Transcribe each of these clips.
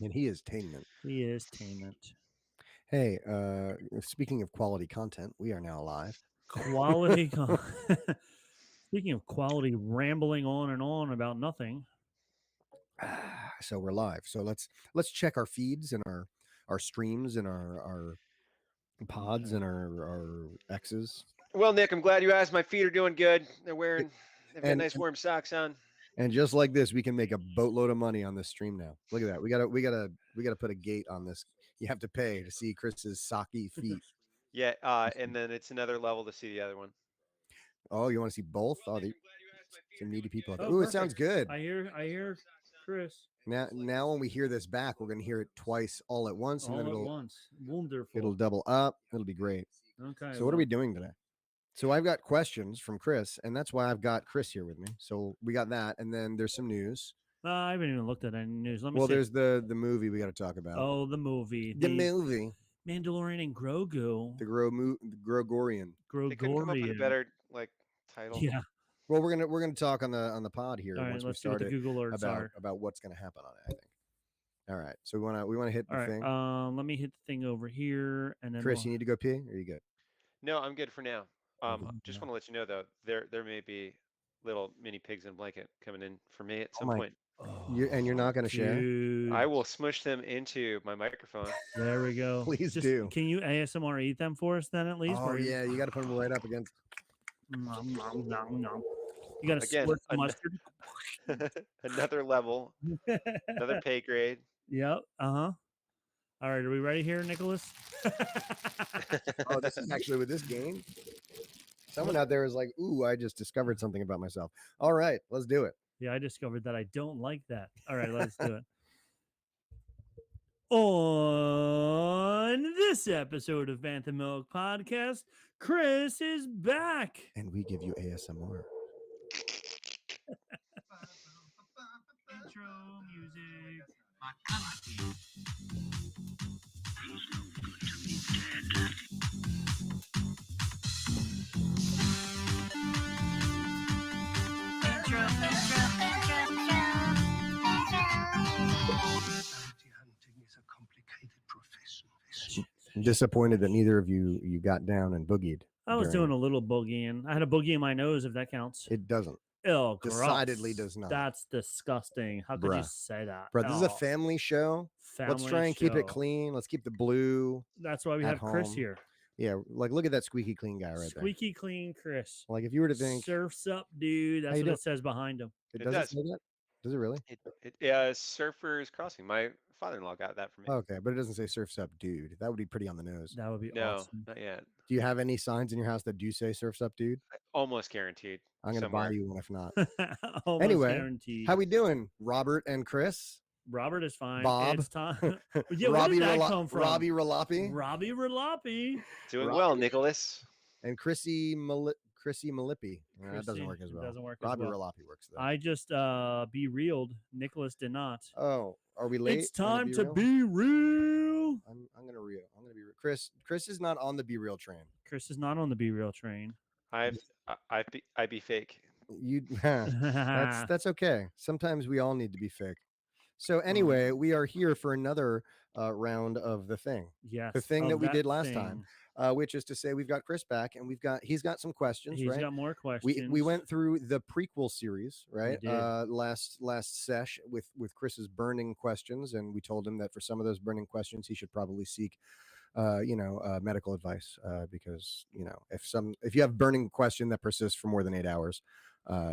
And he is Tainment. He is Tainment. Hey, speaking of quality content, we are now live. Quality. Speaking of quality, rambling on and on about nothing. So we're live. So let's check our feeds and our streams and our pods and our X's. Well, Nick, I'm glad you asked. My feet are doing good. It- They've got And nice warm socks on. and just like this, we can make a boatload of money on this stream now. Look at that. We gotta put a gate on this. You have to pay to see Chris's socky feet. Yeah, and then it's another level to see the other one. Oh, you want to see both? Oh, some needy people out there. Oh, Ooh, it perfect. sounds good. I hear Chris Now when we hear this back, we're gonna hear it twice all at once, and all then at once. Wonderful. it'll double up. It'll be great. Okay. So what are we doing today? So I've got questions from Chris, and that's why I've got Chris here with me. So we got that, and then there's some news. I haven't even looked at any news. Let me Well, see. there's the movie we got to talk about. Oh, the movie. The movie, Mandalorian and Grogu. the Gregorian. They couldn't come up with a Gregorian. better title. Yeah. Well, we're gonna talk on the pod here All right. once we Let's see what start the it Google alerts are. about what's gonna happen on it. I think. All right. So we wanna hit the All right. thing. Let me hit the thing over here, and then Chris, you need to go pee. Or are you good? No, I'm good for now. Okay. Just want to let you know though, there may be little mini pigs in a blanket coming in for me at Oh some my- point. You're not gonna share? Dude. I will smush them into my microphone. There we go. Please do. Can you ASMR eat them for us then at least? Oh yeah, you got to put them right up against. Nom, nom, nom, nom. You got to Again, squirt the mustard. another level, another pay grade. Yep. All right. Are we ready here, Nicholas? Oh, this is actually with this game. Someone out there is like, "Ooh, I just discovered something about myself." All right, let's do it. Yeah, I discovered that I don't like that. All right, let's do it. On this episode of Bantha Milk Podcast, Chris is back. And we give you ASMR. Intro music. I'm disappointed that neither of you got down and boogied. I was during doing a little boogieing. I had a boogie in my nose, if that counts. It doesn't. Oh, gross. Decidedly does not. That's disgusting. How could you Bruh. say that? Bro, this is a Oh, family show. Let's family try and keep it show. clean. Let's keep the blue. That's why we at have Chris home. here. Yeah, like look at that squeaky clean guy right Squeaky clean Chris. there. Like if you were to think, Surfs up, dude. That's you what doing? it says behind him. it It doesn't does. say that. Does it really? Surfers Crossing. My father-in-law got that for me. Okay, but it doesn't say surfs up, dude. That would be pretty on the nose. That would be No, awesome. not yet. Do you have any signs in your house that do say surfs up, dude? Almost guaranteed. I'm gonna somewhere. buy you one if not. Almost Anyway, guaranteed. How we doing, Robert and Chris? Robert is fine. Bob? It's time. Yeah, where did that come from? Robbie Ralapi Robbie Ralapi. Doing Rob- well, Nicholas. and Chrissy Malippi. That doesn't Chrissy, work as it well. doesn't work as Robbie well. Ralapi works though. I just be reeled. Nicholas did not. Oh, are we late? It's on the time to B-Reel? be real. I'm gonna reel. I'm gonna be real. Chris is not on the Be Real train. Chris is not on the Be Real train. I be fake. You that's okay. Sometimes we all need to be fake. So anyway, we are here for another round of the thing. Yes. The thing of that we did last time. thing. Which is to say we've got Chris back and he's got some questions, He's right? got more questions. We went through the prequel series, right? did. Last sesh with Chris's burning questions, and we told him that for some of those burning questions he should probably seek medical advice because if you have a burning question that persists for more than 8 hours,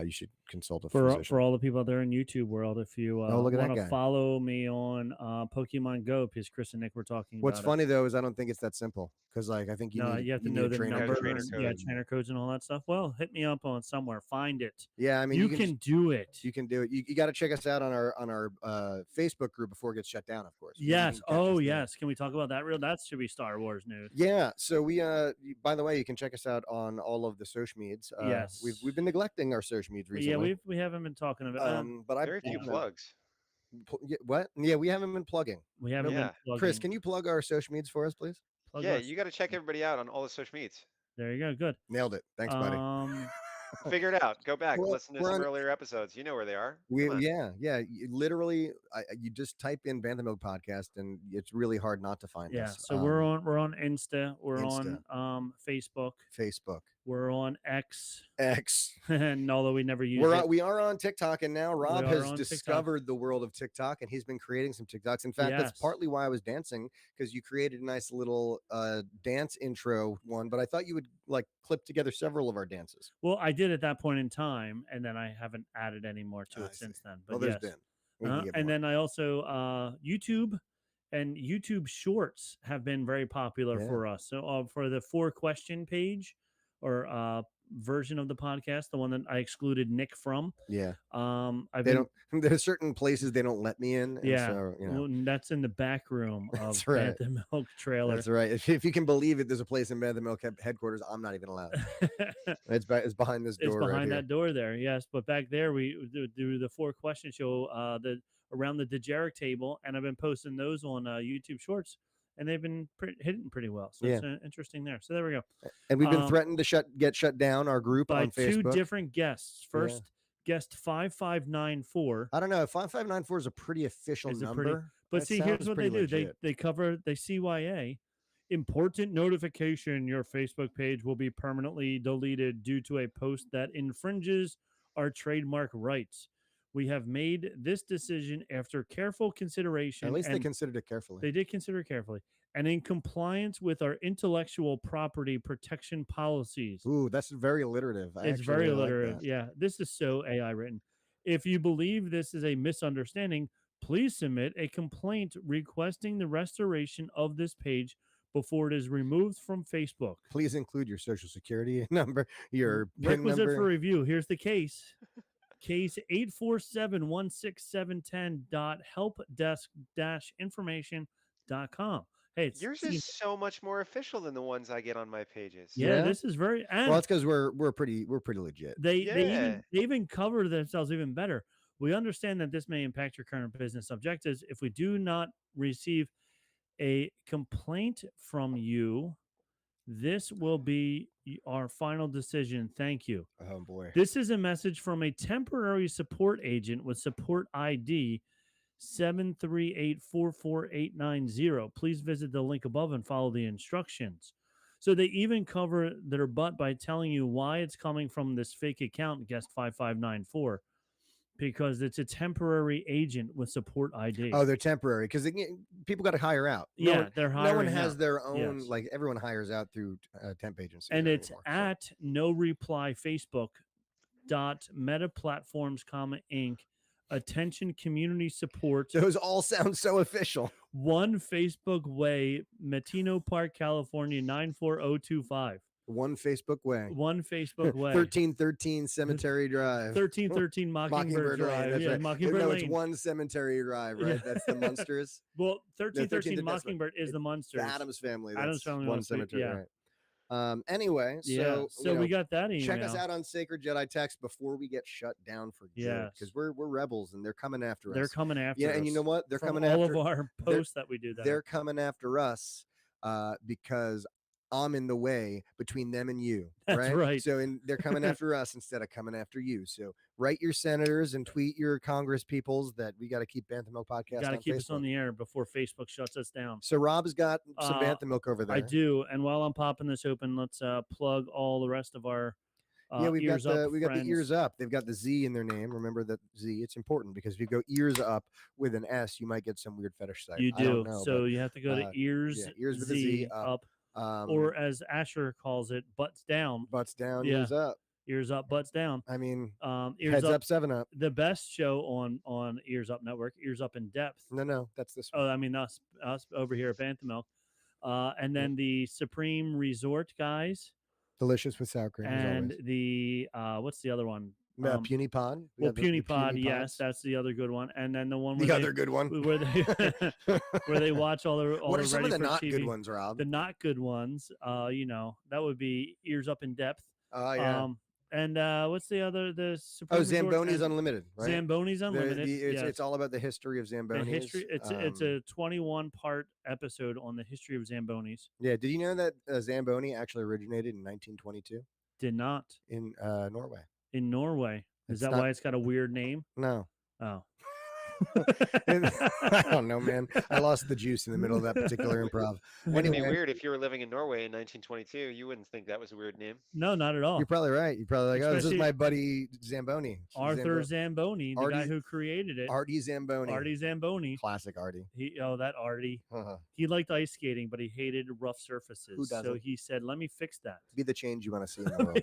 you should consult a physician. For all the people out there in YouTube world, if you look at that want to guy. follow me on Pokemon Go, because Chris and Nick were talking What's about funny though is I don't think it's that simple because like I think you have to need know a the trainer number, trainer code. trainer codes and all that stuff. Well, hit me up on somewhere, find it. Yeah, I mean you can do it. You can do it. You got to check us out on our Facebook group before it gets shut down, of course. Yes. You can catch Oh, us there. yes. Can we talk about that real? That should be Star Wars news. Yeah. So we by the way, you can check us out on all of the social medias. Yes. We've been neglecting our social medias recently. Yeah, we haven't been talking about. But I Very few plugs. What? Yeah, we haven't been plugging. We haven't Yeah. been plugging. Chris, can you plug our social medias for us, please? Plug Yeah, us. you got to check everybody out on all the social medias. There you go. Good. Nailed it. Thanks, buddy. Figure it out. Go back, Well, listen to we're some on. earlier episodes. You know where they are. We Come on. yeah. Literally, you just type in Bantha Milk Podcast, and it's really hard not to find Yeah. us. So we're on Insta. We're Insta. on Facebook. Facebook, We're on X. X. And although we never use it, We are on TikTok, and now Rob are has on TikTok. discovered the world of TikTok, and he's been creating some TikToks. In fact, that's Yes. partly why I was dancing, because you created a nice little dance intro one, but I thought you would like clip together several of our dances. Well, I did at that point in time, and then I haven't added any more to I it since see. then. Well, But there's yes. been. We can get And more. then I also YouTube and YouTube Shorts have been very popular Yeah. for us. So for the 4-question page or version of the podcast, the one that I excluded Nick from, Yeah. I've They been don't. There's certain places they don't let me in. And yeah, so, you know. well, and that's in the back room of That's right. Bantha Milk Trailer. That's right. If you can believe it, there's a place in Bantha Milk headquarters. I'm not even allowed. It's behind this door. It's behind right that door there, yes. But back there, we do the 4-question show around the Dejeric table, and I've been posting those on YouTube Shorts, and they've been hitting pretty well. So Yeah. it's interesting there. So there we go. And we've been threatened to get shut down, our group by on Facebook. 2 different guests. First, guest 5594. I don't know. 5594 is a pretty official number. But That see, here's sounds what they pretty do. legit. They cover, they CYA. Important notification: your Facebook page will be permanently deleted due to a post that infringes our trademark rights. We have made this decision after careful consideration. At least they considered it carefully. They did consider it carefully. And in compliance with our intellectual property protection policies. Ooh, that's very alliterative. It's very alliterative. Yeah, this is so AI written. If you believe this is a misunderstanding, please submit a complaint requesting the restoration of this page before it is removed from Facebook. Please include your social security number, your PIN requisite number. for review. Here's the case. Case 847-16710-helpdesk-information.com. Hey, yours is so much more official than the ones I get on my pages. Yeah, this is very. Well, that's because we're pretty legit. They even cover themselves even better. We understand that this may impact your current business objectives. If we do not receive a complaint from you, this will be our final decision. Thank you. Oh boy. This is a message from a temporary support agent with support ID 738-44890. Please visit the link above and follow the instructions. So they even cover their butt by telling you why it's coming from this fake account, guest 5594. Because it's a temporary agent with support ID. Oh, they're temporary because people got to hire out. They're hiring. No one has out. their own. Yes. Like everyone hires out through temp agencies. And it's at no reply Facebook .meta platforms, Inc. Attention community support. Those all sound so official. 1 Facebook Way, Matino Park, California 94025. 1 Facebook Way. 1 Facebook Way. 1313 Cemetery Drive. 1313 Mockingbird Drive. That's yeah, right. Mockingbird no, Lane. it's 1 Cemetery Drive, right? That's the Munsters. Well, 1313 Mockingbird is the Munsters. The Adams Family. Adams Family. 1 Cemetery, yeah. right? Anyway, so we got that email. Check us out on Sacred Jedi Text before we get shut down for good, because we're rebels and they're coming after us. They're coming after us. Yeah, and you know what? They're coming all after of our posts that we do. They're coming after us because I'm in the way between them and you. That's right. So they're coming after us instead of coming after you. So write your senators and tweet your Congress peoples that we got to keep Bantha Milk Podcast. Got to keep us on the air before Facebook shuts us down. So Rob's got some Bantha Milk over there. I do. And while I'm popping this open, let's plug all the rest of our we got the ears up. They've got the Z in their name. Remember that Z. It's important because if you go ears up with an S, you might get some weird fetish site. You do. I don't know, so you have to go to ears with the Z up. Or as Asher calls it, butts down. Butts down, ears up. Ears up, butts down. I mean, ears heads up, 7-Up. The best show on Ears Up Network, Ears Up in Depth. No, that's this one. Oh, I mean us over here at Bantha Milk. And then the Supreme Resort guys. Delicious with sour cream. And the what's the other one? Puny Pod. Well, Puny Pod, yes, that's the other good one. And then the one where where they watch all the what are some of the not good ones, Rob? The not good ones, that would be Ears Up in Depth. Oh yeah. And what's the other? The Supreme Zamboni's Unlimited, right? Zamboni's Unlimited. It's all about the history of Zambonis. It's a 21-part episode on the history of Zambonis. Yeah. Did you know that Zamboni actually originated in 1922? Did not. in Norway. In Norway. Is It's that not- why it's got a weird name? No. Oh. I don't know, man. I lost the juice in the middle of that particular improv. Wouldn't it be Anyway. weird if you were living in Norway in 1922? You wouldn't think that was a weird name. No, not at all. You're probably right. You're probably like, oh, this is Especially- my buddy Zamboni. Arthur Zamboni, the guy Artie- who created it. Artie Zamboni. Artie Zamboni. Classic Artie. That Artie. Uh-huh. He liked ice skating, but he hated rough surfaces. Who So doesn't? he said, "Let me fix that." Be the change you want to see in the world.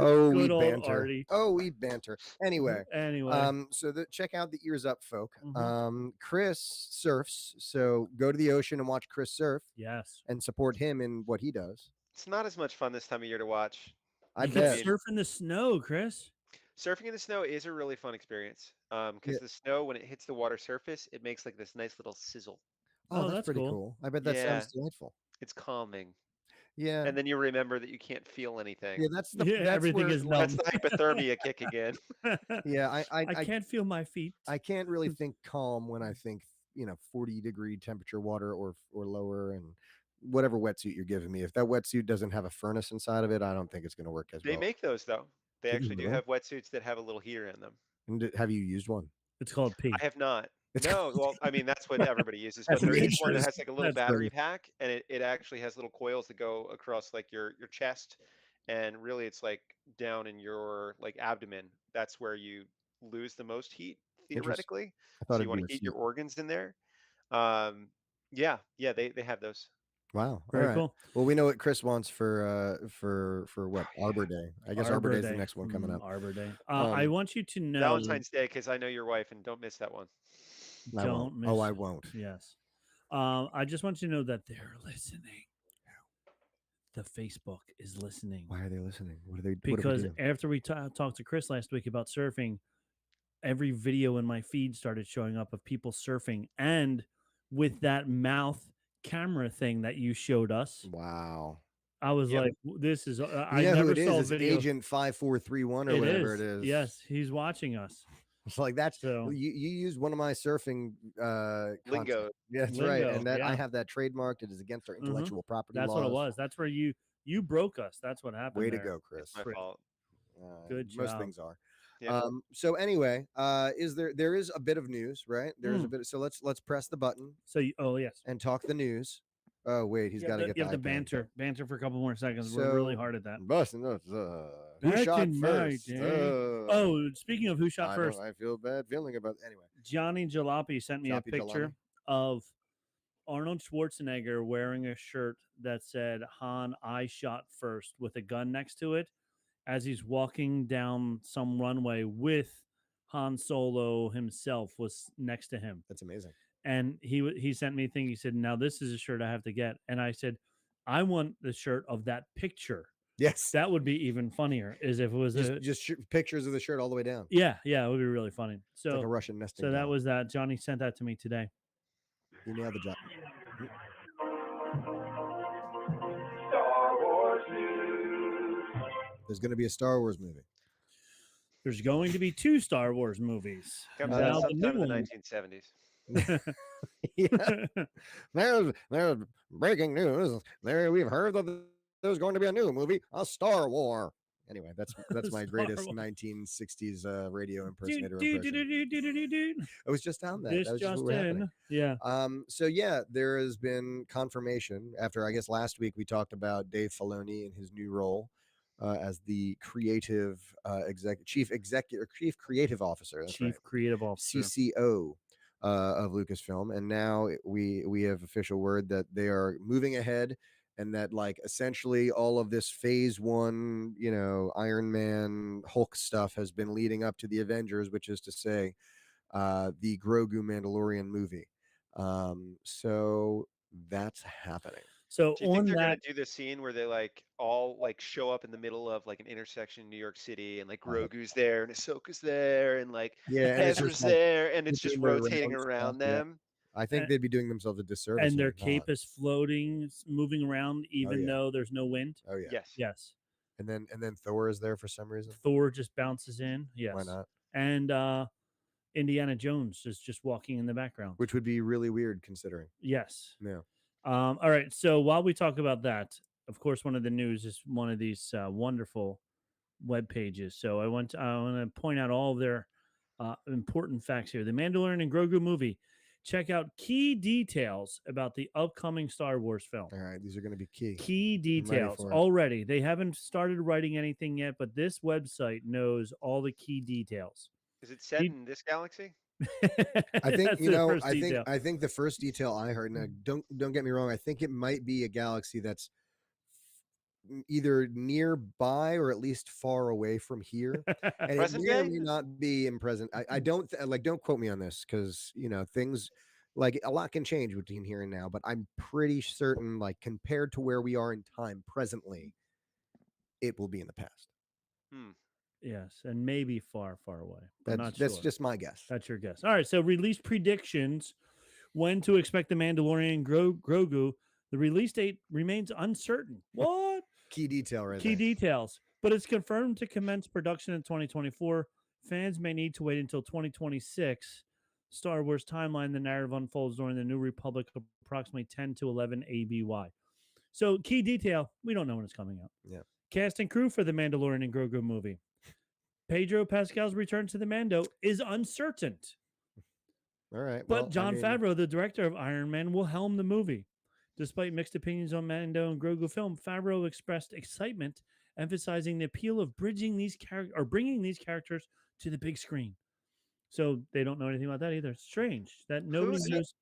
Oh, we Good old banter. Artie. Oh, we banter. Anyway. Anyway. So check out the Ears Up folk. Mhm. Chris surfs, so go to the ocean and watch Chris surf Yes. and support him in what he does. It's not as much fun this time of year to watch. I You bet. can surf in the snow, Chris. Surfing in the snow is a really fun experience. Because Yeah. the snow, when it hits the water surface, it makes like this nice little sizzle. Oh, Oh, that's that's pretty cool. cool. I bet that Yeah. sounds delightful. It's calming. Yeah. And then you remember that you can't feel anything. Yeah, that's the Yeah, that's everything where, is like, That's the hypothermia kick again. yeah, I can't feel my feet. I can't really think calm when I think 40-degree temperature water or lower, and whatever wetsuit you're giving me. If that wetsuit doesn't have a furnace inside of it, I don't think it's going to work as They well. make those though. They Do they actually do really? have wetsuits that have a little heater in them. And have you used one? It's called pee. I have not. It's No, well, I mean that's what everybody uses, but That's there the is one that interest. has like a little That's battery great. pack, and it actually has little coils that go across like your chest, and really it's like down in your like abdomen. That's where you lose the most heat theoretically. I thought So it'd you want be to heat your your organs in there. Yeah, they have those. Wow. Very all right. cool. Well, we know what Chris wants for what? Arbor Day. I guess Arbor Day's the Day. next one coming up. Arbor Day. I want you to know. Valentine's Day, because I know your wife, and don't miss that one. I won't. Don't miss. Oh, I won't. Yes. I just want you to know that they're listening. The Facebook is listening. Why are they listening? What do they? Because what do after we talked to Chris last week about surfing, every video in my feed started showing up of people surfing, and with that mouth camera thing that you showed us, we do? Wow. I was Yep. like, "This is." I You know who never it saw a is? It's video. Agent 5431 or whatever it is. Yes, he's watching us. It's like that's So you used one of my surfing Lingo. concepts. Yeah, that's right. Lingo, And that I yeah. have that trademarked. It is against our intellectual property that's laws. what it was. That's where you broke us. That's what happened. Way to there. go, Chris. It's my Great. fault. Good Most job. things are. Yeah. So anyway, there is a bit of news, right? There's a Mm. bit. So let's press the button So, oh yes, and talk the news. Oh wait, he's got to get you have the the iPad. banter for a couple more seconds. We're really So, hard at that. Busting up. Who Back shot in my first? day. Oh, speaking of who shot I first, don't- I feel bad feeling about. Anyway, Johnny Jalopy sent me a Jalopy picture Jalopy. of Arnold Schwarzenegger wearing a shirt that said "Han, I shot first" with a gun next to it, as he's walking down some runway with Han Solo himself was next to him. that's amazing. And he sent me a thing. He said, "Now this is a shirt I have to get." And I said, "I want the shirt of that picture." Yes, That would be even funnier. Is if it was just pictures of the shirt all the way down. yeah, it would be really funny. It's like a So Russian nesting. so that doll. was that. Johnny sent that to me today. You nailed the job. Star Wars news. There's going to be a Star Wars movie. There's going to be 2 Star Wars movies. Comes Uh, out Now the sometime new in the one. 1970s. Yeah. There's breaking news. We've heard that there's going to be a new movie, a Star War. Anyway, that's my Star greatest Wars. 1960s radio Do, impersonator do, do, impression. do, do, do, do, do. I was just on that. This That was just just what was in. happening. Yeah. So yeah, there has been confirmation after, I guess, last week we talked about Dave Filoni and his new role as the creative chief creative officer. That's Chief right. Creative Officer. CCO of Lucasfilm, and now we have official word that they are moving ahead, and that like essentially all of this Phase 1, Iron Man, Hulk stuff has been leading up to the Avengers, which is to say, the Grogu Mandalorian movie. So that's happening. So Do you think on they're gonna that, do the scene where they like all like show up in the middle of like an intersection in New York City, and like Grogu's there and Ahsoka's there and like Yeah, and it's Ezra's just like there, and it's just flipping their rotating remote around stuff, yeah. them? I think And- they'd be doing themselves a disservice. and their if not. cape is floating, moving around, even yeah. though there's no wind. Oh yeah. Yes. Yes. And then Thor is there for some reason. Thor just bounces in. Yes. Why not? And Indiana Jones is just walking in the background. Which would be really weird considering. Yes. Yeah. All right. So while we talk about that, of course, one of the news is one of these wonderful web pages. So I want to point out all of their important facts here. The Mandalorian and Grogu movie. Check out key details about the upcoming Star Wars film. All right, these are going to be key. Key ready details for it. already. They haven't started writing anything yet, but this website knows all the key details. Is it set in this galaxy? I think That's you the know. first I think detail. I think the first detail I heard. Now, don't get me wrong. I think it might be a galaxy that's either nearby or at least far away from here, and it Present may or day? may not be in present. I don't like. Don't quote me on this because things like a lot can change between here and now. But I'm pretty certain, like compared to where we are in time presently, it will be in the past. Hmm. Yes, and maybe far, far away. I'm not That's sure. just my guess. That's your guess. All right. So release predictions. When to expect the Mandalorian and Grogu. The release date remains uncertain. What? Key detail right Key there. details. But it's confirmed to commence production in 2024. Fans may need to wait until 2026. Star Wars timeline. The narrative unfolds during the New Republic, approximately 10 to 11 ABY. So key detail. We don't know when it's coming out. Yeah. Cast and crew for the Mandalorian and Grogu movie. Pedro Pascal's return to the Mando is uncertain. All right. But well, John I mean, Favreau, the director of Iron Man, will helm the movie. Despite mixed opinions on Mando and Grogu film, Favreau expressed excitement, emphasizing the appeal of bringing these characters to the big screen. So they don't know anything about that either. Strange that nobody Who's knows.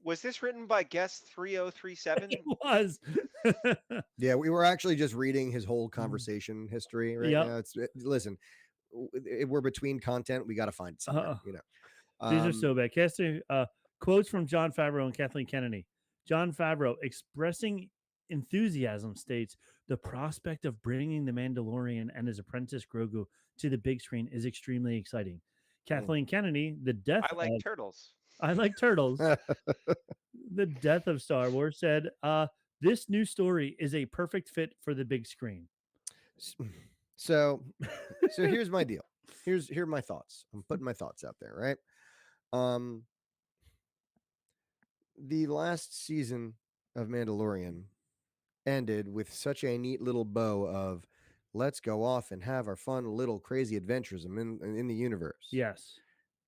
Was this written by guest 3037? It was. Yeah, we were actually just reading his whole conversation history right Yep. now. Listen, we're between content. We got to find it somewhere. These are so bad. Casting quotes from John Favreau and Kathleen Kennedy. John Favreau expressing enthusiasm states the prospect of bringing the Mandalorian and his apprentice Grogu to the big screen is extremely exciting. Kathleen Kennedy, the death I like of turtles. I like turtles. The death of Star Wars said, this new story is a perfect fit for the big screen. So here's my deal. Here are my thoughts. I'm putting my thoughts out there, right? The last season of Mandalorian ended with such a neat little bow of let's go off and have our fun little crazy adventures in the universe. Yes.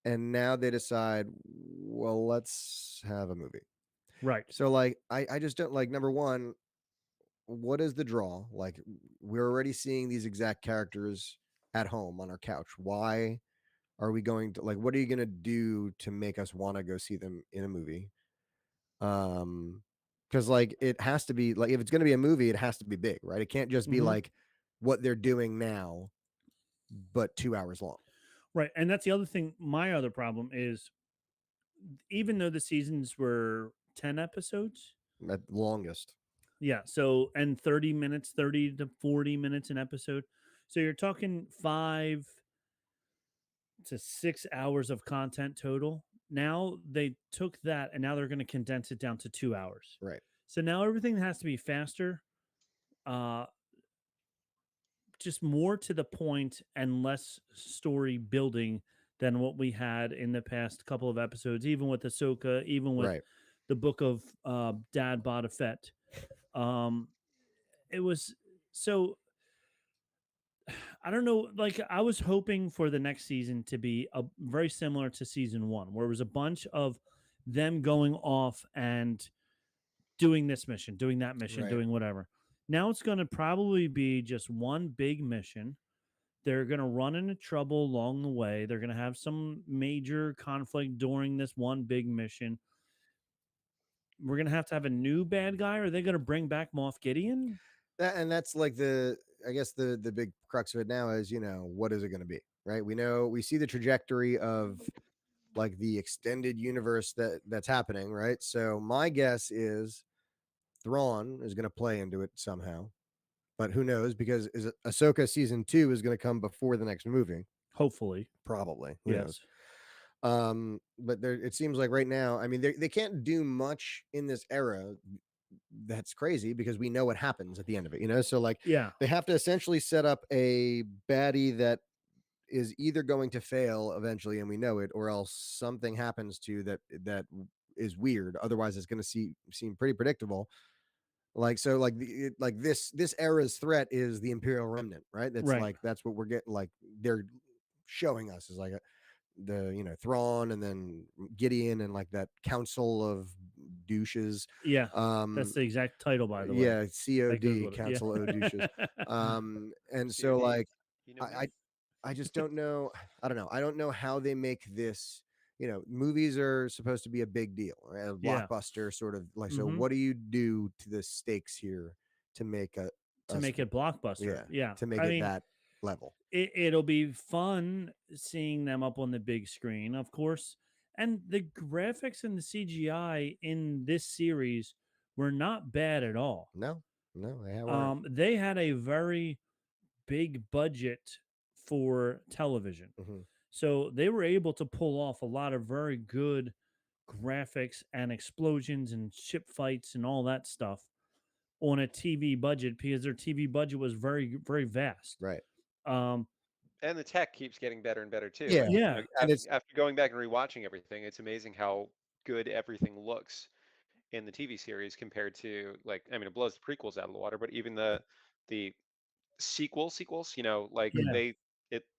And now they decide, well, let's have a movie. Right. So like I just don't like, number one, what is the draw? Like we're already seeing these exact characters at home on our couch. Why are we going to, like, what are you going to do to make us want to go see them in a movie? Because like it has to be like, if it's going to be a movie, it has to be big, right? It can't just be like what they're doing now, but 2 hours long. Right. And that's the other thing. My other problem is, even though the seasons were 10 episodes, At longest. yeah. So, and 30 minutes, 30 to 40 minutes an episode. So you're talking 5 to 6 hours of content total. Now they took that and now they're going to condense it down to 2 hours. Right. So now everything has to be faster, just more to the point and less story building than what we had in the past couple of episodes, even with Ahsoka, even with the book of Dad Boba Fett. It was so, I don't know, like I was hoping for the next season to be very similar to season 1, where it was a bunch of them going off and doing this mission, doing that mission, doing whatever. Now it's going to probably be just one big mission. They're going to run into trouble along the way. They're going to have some major conflict during this one big mission. We're going to have a new bad guy. Are they going to bring back Moff Gideon? And that's like I guess the big crux of it now is, what is it going to be, right? We see the trajectory of like the extended universe that's happening, right? So my guess is Thrawn is going to play into it somehow, but who knows? Because Ahsoka season 2 is going to come before the next movie. Hopefully, probably. Who knows? But it seems like right now, I mean, they can't do much in this era. That's crazy because we know what happens at the end of it, So like, they have to essentially set up a baddie that is either going to fail eventually, and we know it, or else something happens to that is weird. Otherwise, it's going to seem pretty predictable. Like so, like like this era's threat is the Imperial Remnant, right? That's Right. like that's what we're getting. Like they're showing us is like the Thrawn and then Gideon and like that council of douches. Yeah. That's Um, the exact title, by the way. yeah, I COD, googled it. Yeah. Council of Douches. And so COD. like You know me. I I just don't know. I don't know. I don't know how they make this. Movies are supposed to be a big deal, right? A Yeah. blockbuster sort of like. So, Hmm. what do you do to the stakes here to make To us, make it blockbuster. yeah, Yeah. to make I it mean, that level? it'll be fun seeing them up on the big screen, of course. And the graphics and the CGI in this series were not bad at all. No, no, they weren't. They had a very big budget for television. Hmm. So they were able to pull off a lot of very good graphics and explosions and ship fights and all that stuff on a TV budget because their TV budget was very, very vast. Right. Um, And the tech keeps getting better and better too. Yeah, Like, yeah, and it's after going back and rewatching everything, it's amazing how good everything looks in the TV series compared to, like, I mean, it blows the prequels out of the water, but even the sequels, like yeah,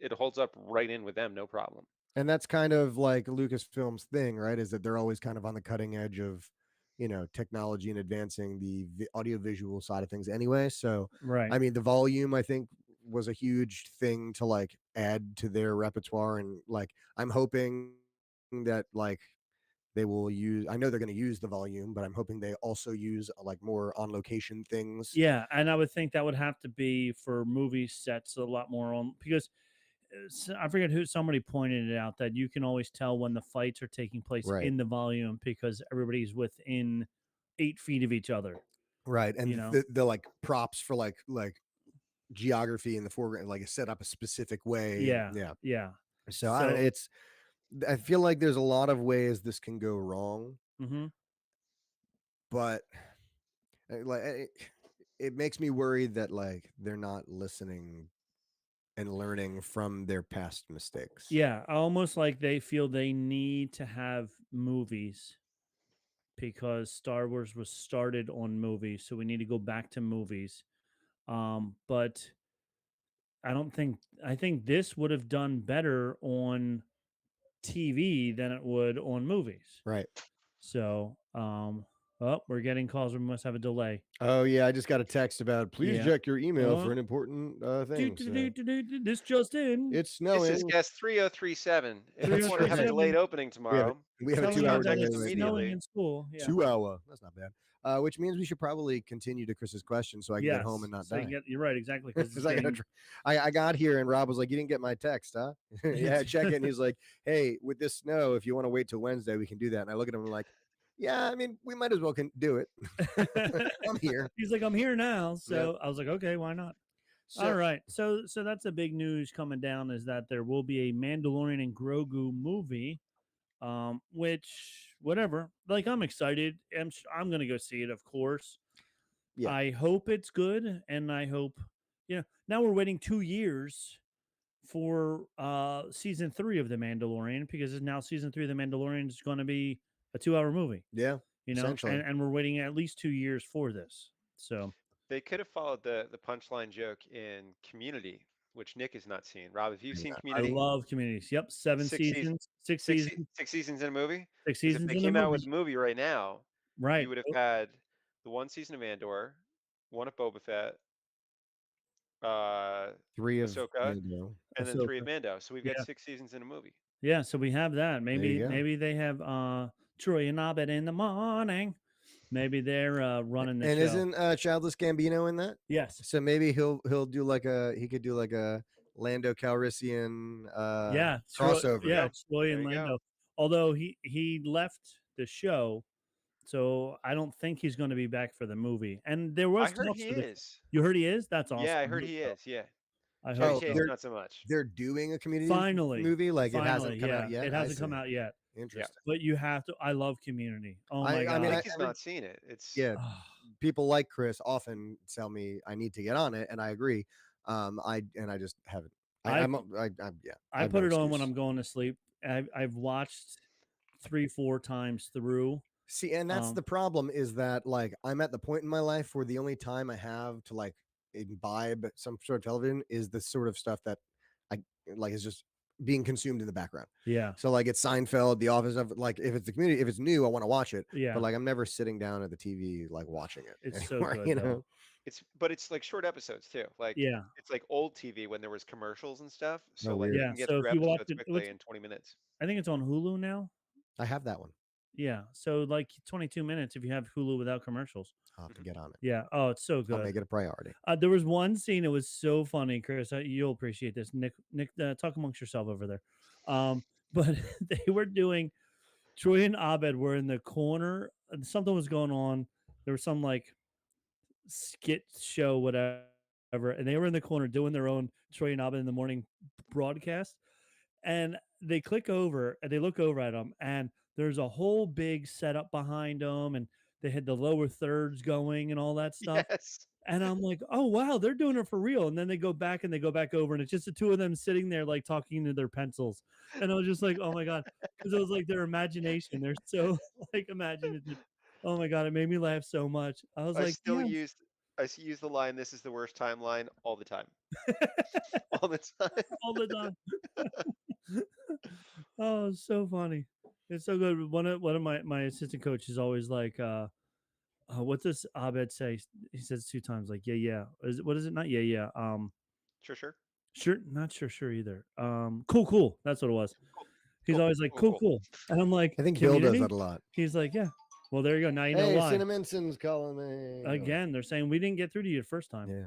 it holds up right in with them, no problem. and that's kind of like Lucasfilm's thing, right? Is that they're always kind of on the cutting edge of, technology and advancing the audiovisual side of things anyway. So, right. I mean, the volume, I think, was a huge thing to like add to their repertoire. And like, I'm hoping that like they will use, I know they're going to use the volume, but I'm hoping they also use like more on location things. Yeah, and I would think that would have to be for movie sets a lot more on because I forget who somebody pointed it out that you can always tell when the fights are taking place Right. in the volume because everybody's within 8 feet of each other. Right. You And know? the like props for like geography in the foreground, like, is set up a specific way. And Yeah, yeah. yeah. So So, I feel like there's a lot of ways this can go wrong, hmm but like it makes me worried that like they're not listening and learning from their past mistakes. yeah, almost like they feel they need to have movies because Star Wars was started on movies, so we need to go back to movies. But I don't think I think this would have done better on TV than it would on movies. Right. So, oh, we're getting calls. We must have a delay. Oh yeah, I just got a text about please Yeah. check your email for Oh. an important thing. So This just in. it's This is snowing. guest 3037. If you That's want to have a right. delayed opening We have tomorrow, we have a Telling 2 you hour contact that us delay it's right snowing now. immediately. in school. Yeah. 2 hour. That's not bad. Which means we should probably continue to Chris's question so I can get home and not so you die. get, you're right, exactly. Because Because I got here and Rob was like, "You didn't get my text, huh?" Yeah, check it. And he's like, "Hey, with this snow, if you want to wait till Wednesday, we can do that." And I look at him and like, "Yeah, I mean, we might as well can do it. I'm here." He's like, I'm here now. So I was like, okay, why not? So, All right. So that's the big news coming down is that there will be a Mandalorian and Grogu movie. Which whatever. Like I'm excited. I'm gonna go see it, of course. Yeah. I hope it's good, and I hope now we're waiting 2 years for season 3 of The Mandalorian because now season 3 of The Mandalorian is going to be a 2-hour movie. yeah, And, essentially. and we're waiting at least 2 years for this. So They could have followed the punchline joke in Community, which Nick has not seen. Rob, have you seen Yeah. I Community? love Communities. Yep, 7 Six seasons. seasons, 6 seasons, 6 seasons in a movie? 6 Because if seasons they in a came out movie. with a movie right now, Right. you would have had the one season of Andor, one of Boba Fett, uh, 3 of Ahsoka, Mando. and then 3 of Ahsoka. Mando. So we've got Yeah. 6 seasons in a movie. Yeah, so we have that. you Maybe go. maybe they have Troy and Abed in the morning. Maybe they're running the And show. isn't Childless Gambino in that? Yes. So maybe he could do like a Lando Calrissian Yeah. crossover. Yeah, Troy There and you go. Lando. Although he left the show, so I don't think he's going to be back for the movie. And there was I heard talks he for the. is. You heard he is? That's awesome. Yeah, I heard he is. Yeah. I Chevy hope Chase, so. not so much. They're doing a community Finally. movie, like it Finally, hasn't come out yeah. yet. It I hasn't come see. out yet. Interesting. But you have to. I love Community. Oh my I god. mean, Nick has not seen it. It's Yeah, people like Chris often tell me I need to get on it, and I agree. I just haven't. I have put no it on when excuse. I'm going to sleep. I've watched 3-4 times through. See, and that's the problem is that like I'm at the point in my life where the only time I have to like imbibe some sort of television is the sort of stuff that I like is just being consumed in the background. Yeah. So like it's Seinfeld, The Office of like if it's the community, if it's new, I want to watch it. Yeah. But like I'm never sitting down at the TV like watching it It's so anymore, good you though. know? But it's like short episodes too. Like Yeah. it's like old TV when there was commercials and stuff. Oh, So like weird. you Yeah. can get So through if you watch episodes it, quickly in 20 minutes. I think it's on Hulu now. I have that one. Yeah. So like 22 minutes if you have Hulu without commercials. I'll have to Mhm. get on it. Yeah. Oh, it's so I'll good. make it a priority. There was one scene. It was so funny, Chris. You'll appreciate this. Nick, talk amongst yourself over there. But they were doing. Troy and Abed were in the corner. And something was going on. There was some like skit show, whatever, and they were in the corner doing their own Troy and Abed in the morning broadcast. And they click over and they look over at them, and there's a whole big setup behind them, and they had the lower thirds going and all that stuff. Yes. And I'm like, oh wow, they're doing it for real. And then they go back and they go back over, and it's just the two of them sitting there like talking to their pencils. And I was just like, oh my god, because it was like their imagination. They're so like imaginative. Oh my god, it made me laugh so much. I was I like, still yeah, use use the line, "This is the worst timeline," all the time. All the time. all the time. Oh, it's so funny. It's so good. One of my assistant coaches always like, what does Abed say? He says 2 times, like, yeah. What is it? Not yeah. Sure. Sure, not sure either. Cool. That's what it was. Cool. He's Cool. always like, Cool. cool. And I'm like, I think Bill does community? that a lot. He's like, yeah. Well, there you go. Now you know Hey, why. Cinnamonson's calling me. Again, they're saying we didn't get through to you the first time. Yeah.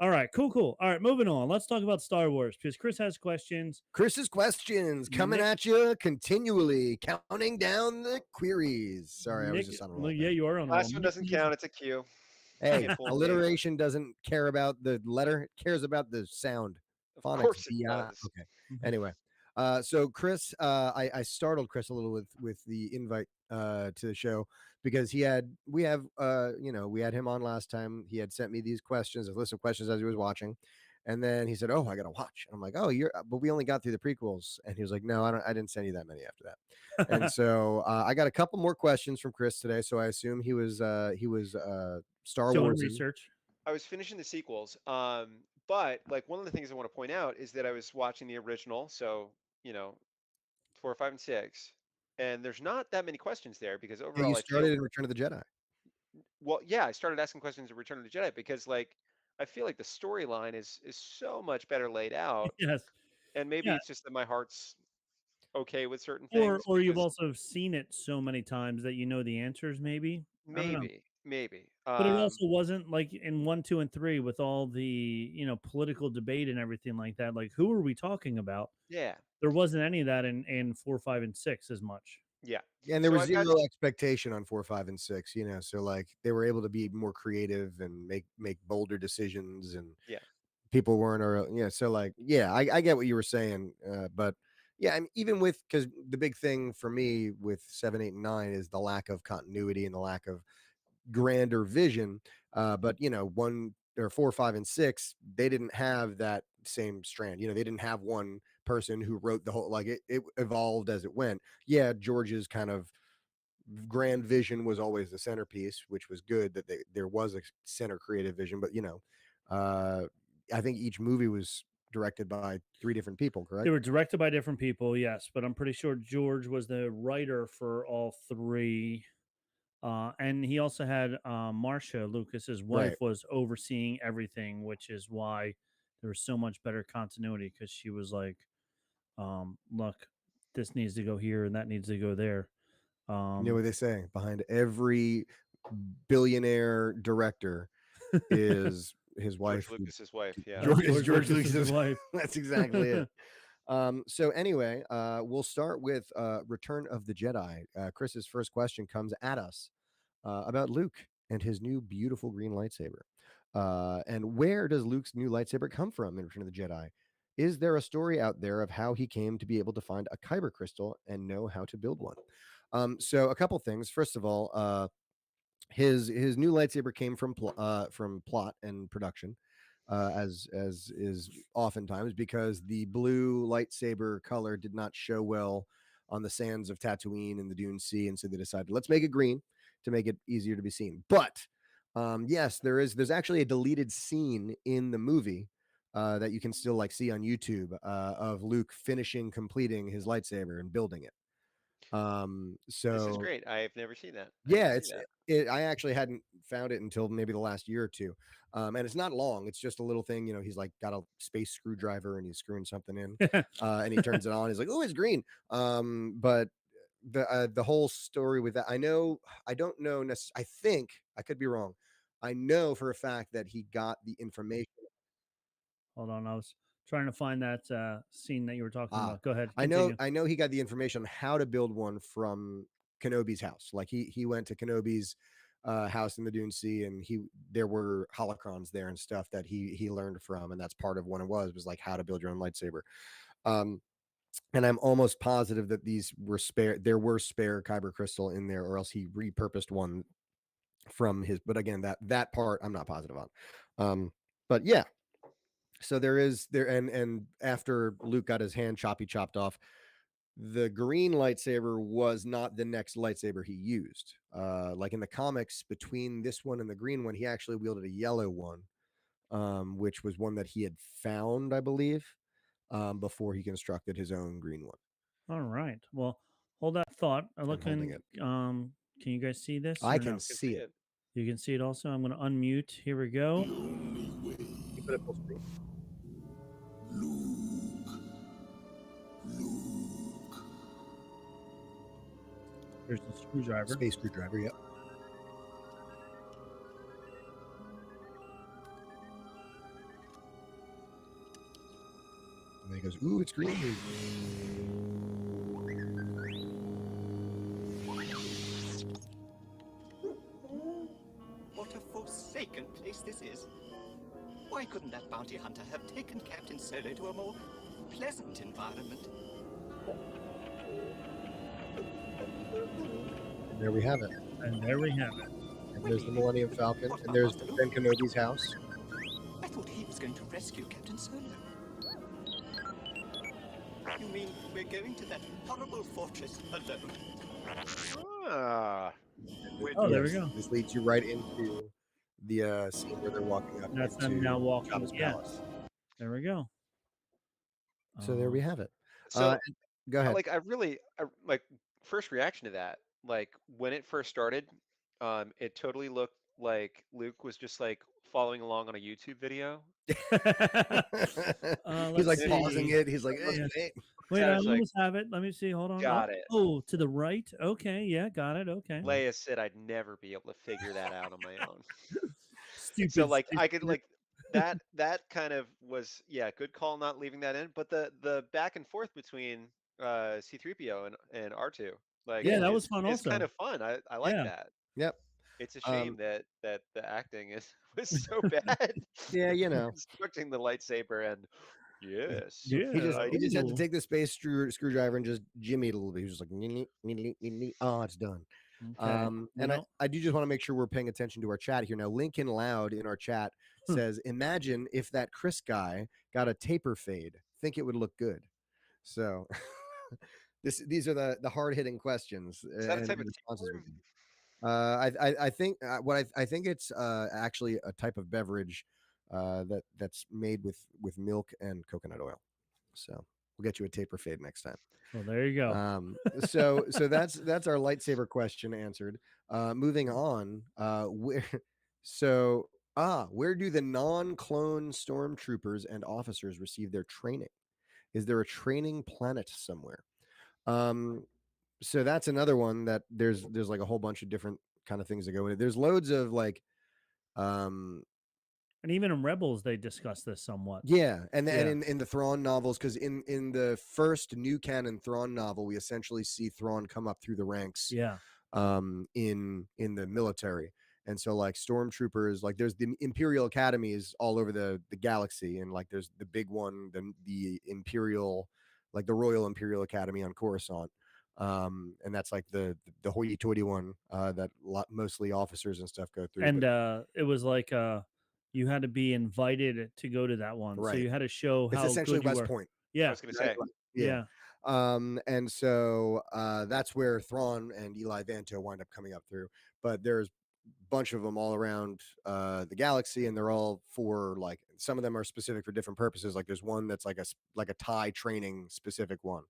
All right, cool. All right, moving on. Let's talk about Star Wars because Chris has questions. Chris's questions coming Nick- at you continually, counting down the queries. Sorry, I was Nick, just on a well, roll. yeah, you are on a Last roll. one Nick doesn't uses- count. It's a cue. Hey, Can't fool me. alliteration doesn't care about the letter; it cares about the sound. Of Phonics, course it B-I. does. Okay. Mhm. Anyway, so Chris, I startled Chris a little with the invite to the show because we had him on last time. He had sent me these questions, a list of questions as he was watching, and then he said, "Oh, I got to watch." And I'm like, "Oh, but we only got through the prequels." And he was like, "No, I didn't send you that many after that." And so I got a couple more questions from Chris today. So I assume he was Star doing Wars research. I was finishing the sequels. But like one of the things I want to point out is that I was watching the original, so you know, 4, 5, and 6, and there's not that many questions there because Yeah, overall you I started feel in Return of the Jedi. well, yeah, I started asking questions in Return of the Jedi because like I feel like the storyline is so much better laid out, Yes. and maybe Yeah. it's just that my heart's okay with certain Or things you've because also seen it so many times that you know the answers, maybe. I don't know. maybe. But it also wasn't like in 1, 2, and 3 with all the political debate and everything like that. Like, who are we talking about? Yeah, There wasn't any of that in 4, 5, and 6 as much. yeah. And there So was I've got zero expectation on 4, 5, and 6, so like they were able to be more creative and make bolder decisions, and Yeah. people weren't, so like, yeah, I get what you were saying, but yeah, I mean, even because the big thing for me with 7, 8, and 9 is the lack of continuity and the lack of grander vision. But 1 or 4, 5, and 6, they didn't have that same strand. They didn't have one person who wrote the whole, like it evolved as it went. Yeah, George's kind of grand vision was always the centerpiece, which was good that there was a center creative vision. But I think each movie was directed by 3 different people, correct? They were directed by different people, yes, but I'm pretty sure George was the writer for all 3. And he also had Marcia, Lucas's wife, Right. was overseeing everything, which is why there was so much better continuity because she was like, look, this needs to go here and that needs to go there. You know what they say? Behind every billionaire director is his wife. George Lucas's wife. Yeah. George Lucas's wife. That's exactly it. So anyway, we'll start with Return of the Jedi. Chris's first question comes at us about Luke and his new beautiful green lightsaber. And where does Luke's new lightsaber come from in Return of the Jedi? Is there a story out there of how he came to be able to find a kyber crystal and know how to build one? So a couple things. First of all, his new lightsaber came from plot and production, as is oftentimes because the blue lightsaber color did not show well on the sands of Tatooine and the Dune Sea, and so they decided let's make it green to make it easier to be seen. But yes, there's actually a deleted scene in the movie that you can still like see on YouTube of Luke completing his lightsaber and building it. This is So great. I've never seen that. I yeah, didn't it's see that. I actually hadn't found it until maybe the last year or two. And it's not long. It's just a little thing, you know, he's like got a space screwdriver and he's screwing something in. And he turns it on. He's like, "Oh, it's green." But the whole story with that, I don't know I think I could be wrong. I know for a fact that he got the information. Hold on, I was trying to find that scene that you were talking Ah, about. Go ahead, I know continue. he got the information on how to build one from Kenobi's house. Like he went to Kenobi's house in the Dune Sea, and there were holocrons there and stuff that he learned from, and that's part of what it was like how to build your own lightsaber. Um, and I'm almost positive that these were spare. There were spare kyber crystal in there, or else he repurposed one from his. But again, that part I'm not positive on. But yeah, so there is there, and after Luke got his hand chopped off, the green lightsaber was not the next lightsaber he used. Like in the comics, between this one and the green one, he actually wielded a yellow one, which was one that he had found, I believe, before he constructed his own green one. All right. Well, hold that thought. I'm holding looking. Can you guys see this? I or can no? Can see see it. it. You can see it also. I'm going to unmute. Here we go. You put it full screen. There's the screwdriver. Space screwdriver, yep. And then he goes, "Ooh, it's green." What a forsaken place this is. Why couldn't that bounty hunter have taken Captain Solo to a more pleasant environment? And there we have it. And there we have it. And there's the Millennium Falcon, and there's Ben Kenobi's house. I thought he was going to rescue Captain Solo. You mean we're going to that horrible fortress alone? Ah, Oh, there we go. This leads you right into the scene where they're walking up. That's them into now walking. Jabba's Yeah. palace. There we go. So there we have it. so Go ahead. like like first reaction to that, like when it first started, it totally looked like Luke was just like following along on a YouTube video. He's like let's pausing see. it. He's like, Yeah. "Hey." Wait, I I was like, almost have it. Let me see. Hold on. got it. Oh, to the right. Okay. Yeah, got it. Okay. Leia said I'd never be able to figure that out on my own. Stupid. So like I could stupid. like that kind of was, yeah, good call not leaving that in. But the back and forth between C3PO and R2, like Yeah, that is, was fun is kind also. of fun. I like Yeah. that. Yep. It's a shame that the acting was so bad. Yeah, you know. Constructing the lightsaber and yes. Yeah. He just had to ooh. take the space screwdriver and just jimmy it a little bit. He was just like, "Nee, nee, nee, nee, nee." Oh, it's done. Okay. And I do just want to make sure we're paying attention to our chat here. Now, Lincoln Loud in our chat says, "Imagine if that Chris guy got a taper fade. Think it would look good." So these are the hard hitting questions Is that a and type of responses we taper? get. I think I think it's actually a type of beverage that's made with milk and coconut oil. So we'll get you a taper fade next time. Well, there you go. So that's our lightsaber question answered. Moving on. Where do the non-clone stormtroopers and officers receive their training? Is there a training planet somewhere? So that's another one that there's like a whole bunch of different kind of things that go in it. There's loads of like And even in Rebels, they discuss this somewhat. yeah, and Yeah. in the Thrawn novels, because in the first new canon Thrawn novel, we essentially see Thrawn come up through the ranks Yeah. in the military. And so like stormtroopers, like there's the Imperial academies all over the galaxy, and like there's the big one, the Imperial, like the Royal Imperial Academy on Coruscant. And that's like the hoity-toity one that mostly officers and stuff go through. And it was like you had to be invited to go to that one. So Right. you had to show It's how essentially good you West were. Point. I Yeah. was gonna say. Yeah. Yeah. And so that's where Thrawn and Eli Vanto wind up coming up through. But there's a bunch of them all around the galaxy, and they're all for like some of them are specific for different purposes. Like there's one that's like a Thai training specific one.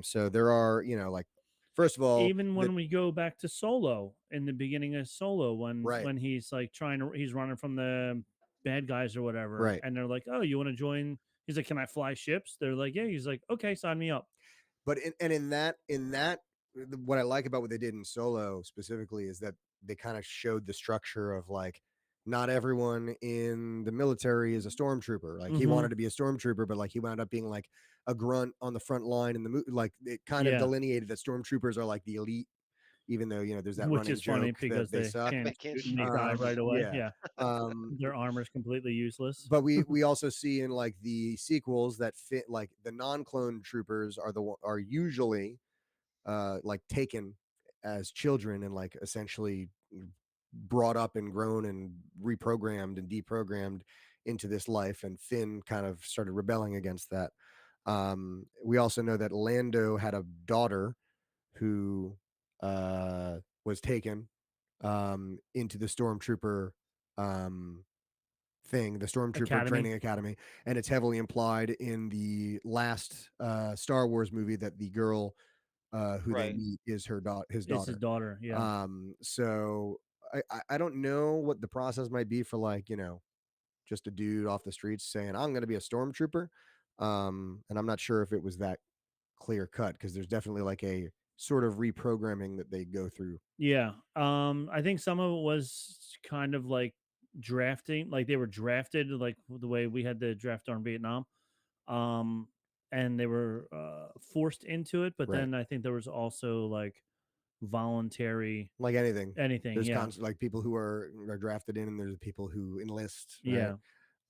So there are, like first of all, Even when we go back to Solo, in the beginning of Solo, Right. when he's like he's running from the bad guys or whatever, Right. and they're like, "Oh, you want to join?" He's like, "Can I fly ships?" They're like, "Yeah." He's like, "Okay, sign me up." But in that what I like about what they did in Solo specifically is that they kind of showed the structure of like not everyone in the military is a stormtrooper. Like he Mhm. wanted to be a stormtrooper, but like he wound up being like a grunt on the front line in the movie. Like it kind of Yeah. delineated that stormtroopers are like the elite, even though there's that Which running is funny joke because that they they suck. can't Can't shoot and they shoot. die right away. Yeah. Yeah, Um, their armor's completely useless. but we also see in like the sequels that fit like the non-clone troopers are usually like taken as children and like essentially brought up and grown and reprogrammed and deprogrammed into this life, and Finn kind of started rebelling against that. We also know that Lando had a daughter who was taken into the stormtrooper thing, the stormtrooper Academy. training academy, and it's heavily implied in the last Star Wars movie that the girl who they Right. meet is his It's daughter. his daughter. Yeah. So I don't know what the process might be for like, just a dude off the streets saying, I'm going to be a stormtrooper. And I'm not sure if it was that clear cut because there's definitely like a sort of reprogramming that they go through. Yeah. I think some of it was kind of like drafting, like they were drafted like the way we had the draft on Vietnam. And they were forced into it, but Right. then I think there was also like voluntary Like anything. anything. Yeah. Like people who are drafted in, and there's people who enlist. Yeah.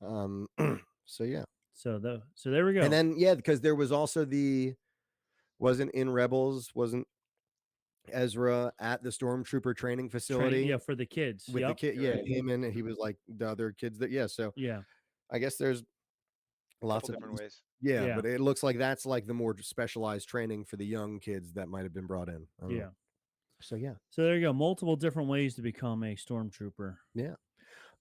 Right? So yeah. So there we go. And then because there was also wasn't in Rebels, wasn't Ezra at the stormtrooper training facility yeah, for the kids. with the Yep. kid? Yeah, him and he was like the other kids that so Yeah. I guess there's lots Couple of different ways. yeah, Yeah. but it looks like that's like the more specialized training for the young kids that might have been brought in. I don't know. Yeah. So yeah. So there you go. Multiple different ways to become a stormtrooper. Yeah.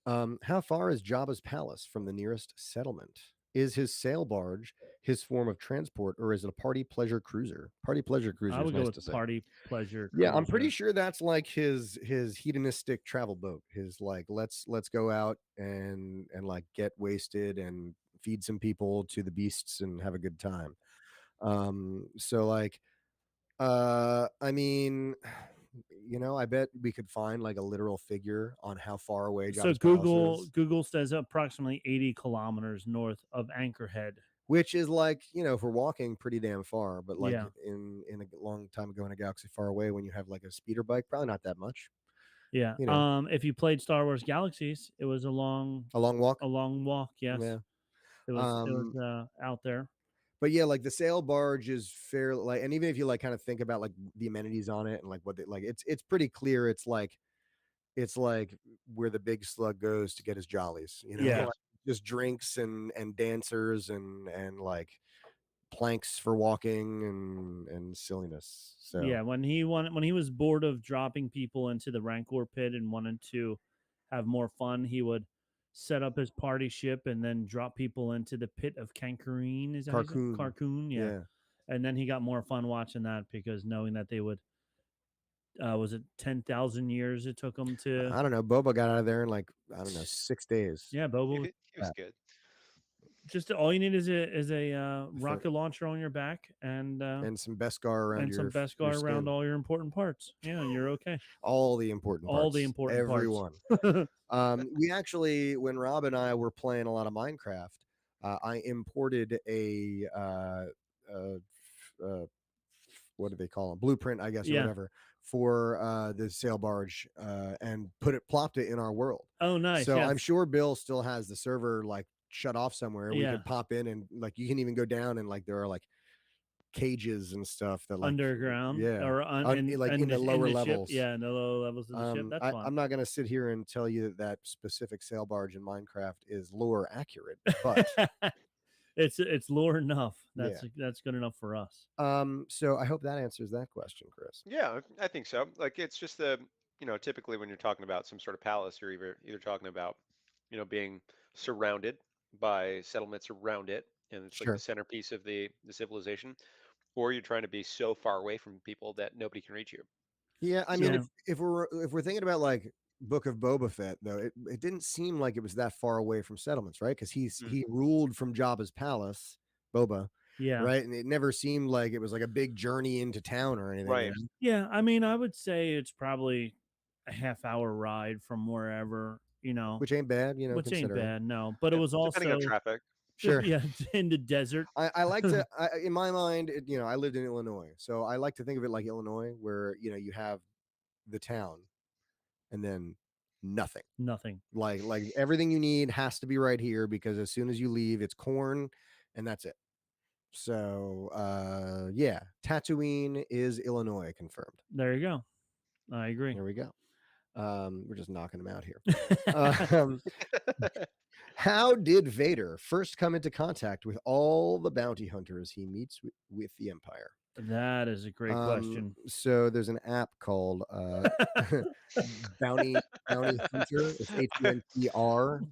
How far is Jabba's palace from the nearest settlement? Is his sail barge his form of transport, or is it a party pleasure cruiser? Party pleasure cruiser. I would is go nice with to say. party pleasure. Yeah, I'm pretty cruiser. sure that's like his hedonistic travel boat. His like let's go out and like get wasted and feed some people to the beasts and have a good time. So like I mean, I bet we could find like a literal figure on how far away So Jabba's palace is, Google says approximately 80 kilometers north of Anchorhead. which is like, if we're walking pretty damn far, but like Yeah. in a long time ago in a galaxy far away, when you have like a speeder bike, probably not that much. Yeah. If you played Star Wars Galaxies, it was a long walk. a long walk. Yes. Yeah. It was out there. But yeah, like the sail barge is fair, like, and even if you like kind of think about like the amenities on it and like what they like, it's pretty clear. It's like where the big slug goes to get his jollies, Yeah. like, just drinks and dancers and like planks for walking and silliness. So Yeah, when he was bored of dropping people into the Rancor pit and wanted to have more fun, he would set up his party ship and then drop people into the pit of Kankareen. Is that how you say it? Carcoon. Carcoon? Yeah. And then he got more fun watching that because knowing that they would was it 10,000 years it took them to I don't know. Boba got out of there in like, I don't know, 6 days. Yeah, Boba He was was good. just all you need is a rocket launcher on your back and some Beskar around and your some Beskar your around skin. all your important parts. Yeah, you're okay. All the important parts. All the important everyone. parts. We actually, when Rob and I were playing a lot of Minecraft, I imported a what do they call them? Blueprint, I guess, or Yeah. whatever, for the sail barge, and plopped it in our world. Oh, nice. So yes. I'm sure Bill still has the server like shut off somewhere. We Yeah. could pop in and like you can even go down and like there are like cages and stuff that like underground, yeah, or like in the lower levels. Ship. Yeah, in the lower levels of the ship. That's fine. I'm not going to sit here and tell you that specific sail barge in Minecraft is lore accurate, but it's lore enough. Yeah. That's good enough for us. So I hope that answers that question, Chris. Yeah, I think so. Like it's just the, typically when you're talking about some sort of palace, you're either talking about, being surrounded by settlements around it, and it's like the Sure. centerpiece of the civilization, or you're trying to be so far away from people that nobody can reach you. Yeah, I mean, So, Yeah. if we're thinking about like Book of Boba Fett, though, it didn't seem like it was that far away from settlements, right? Because mm, he ruled from Jabba's palace, Boba, Yeah. right? And it never seemed like it was like a big journey into town or anything, right. Yeah. I mean, I would say it's probably a half-hour ride from wherever, which ain't bad, which ain't considering. bad, no. But it Yeah, was depending on also traffic. Sure. yeah, in the desert. I like to, in my mind, I lived in Illinois, so I like to think of it like Illinois, where you have the town and then nothing. Nothing. Like everything you need has to be right here because as soon as you leave, it's corn, and that's it. So yeah, Tatooine is Illinois confirmed. There you go. I agree. There we go. We're just knocking them out here. Um, how did Vader first come into contact with all the bounty hunters he meets with the Empire? That is a great question. So there's an app called Bounty Hunter. It's HUNTR.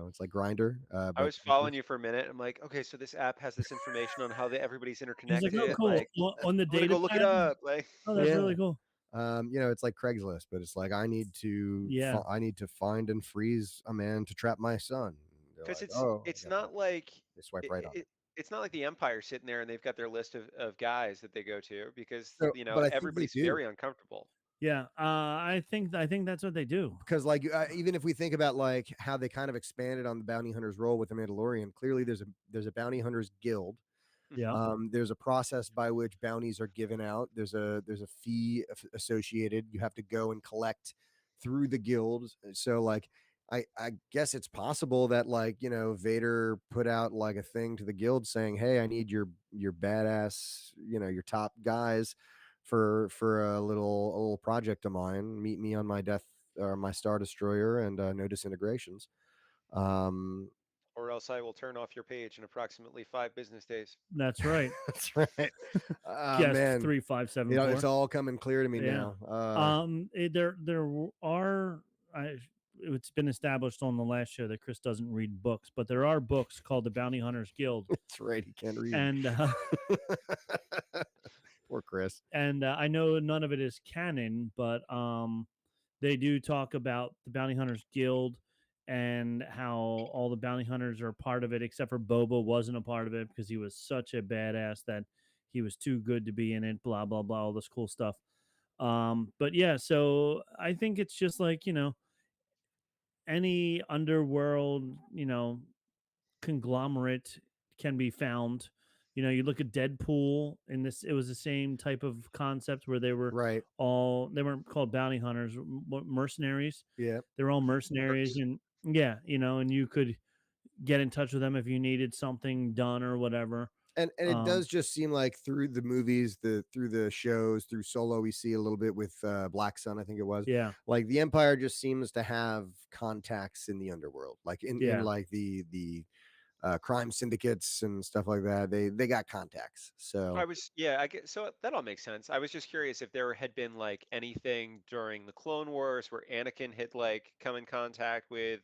It's like Grinder. I But was following you for a minute. I'm like, okay, so this app has this information on how everybody's He's like, oh, interconnected. cool. Like, On the I'm gonna data go look it tab? up. Like, Oh, that's Yeah. really cool. It's like Craigslist, but it's like I need to Yeah. I need to find and freeze a man to trap my son. They're because like, it's oh, it's yeah. not like They swipe it, right on it. it's not like the Empire sitting there and they've got their list of guys that they go to because So, but I think they everybody's do. very uncomfortable. Yeah. I think that's what they do. Because like even if we think about like how they kind of expanded on the bounty hunter's role with the Mandalorian, clearly there's a bounty hunters guild. Yeah. There's a process by which bounties are given out. There's a fee associated. You have to go and collect through the guilds. So like I guess it's possible that like Vader put out like a thing to the guild saying, hey, I need your badass your top guys for a little project of mine. Meet me on my death or my Star Destroyer and no disintegrations. Or else I will turn off your page in approximately 5 business days. That's right. That's right. Guest Man, 3574. it's all coming clear to me Yeah. now. There are. It's been established on the last show that Chris doesn't read books, but there are books called the Bounty Hunters Guild, That's right. He can't read. and Poor Chris. and I know none of it is canon, but they do talk about the Bounty Hunters Guild and how all the bounty hunters are part of it, except for Boba wasn't a part of it because he was such a badass that he was too good to be in it. Blah blah blah, all this cool stuff. But yeah, so I think it's just like any underworld, conglomerate can be found. You look at Deadpool in this, it was the same type of concept where they were Right. they weren't called bounty hunters, mercenaries. Yeah. They're all mercenaries. And yeah, and you could get in touch with them if you needed something done or whatever. And it does just seem like through the movies, through the shows, through Solo, we see a little bit with Black Sun, I think it was. Yeah. Like the Empire just seems to have contacts in the underworld, like in like the crime syndicates and stuff like that. They got contacts. So I get so that all makes sense. I was just curious if there had been like anything during the Clone Wars where Anakin had like come in contact with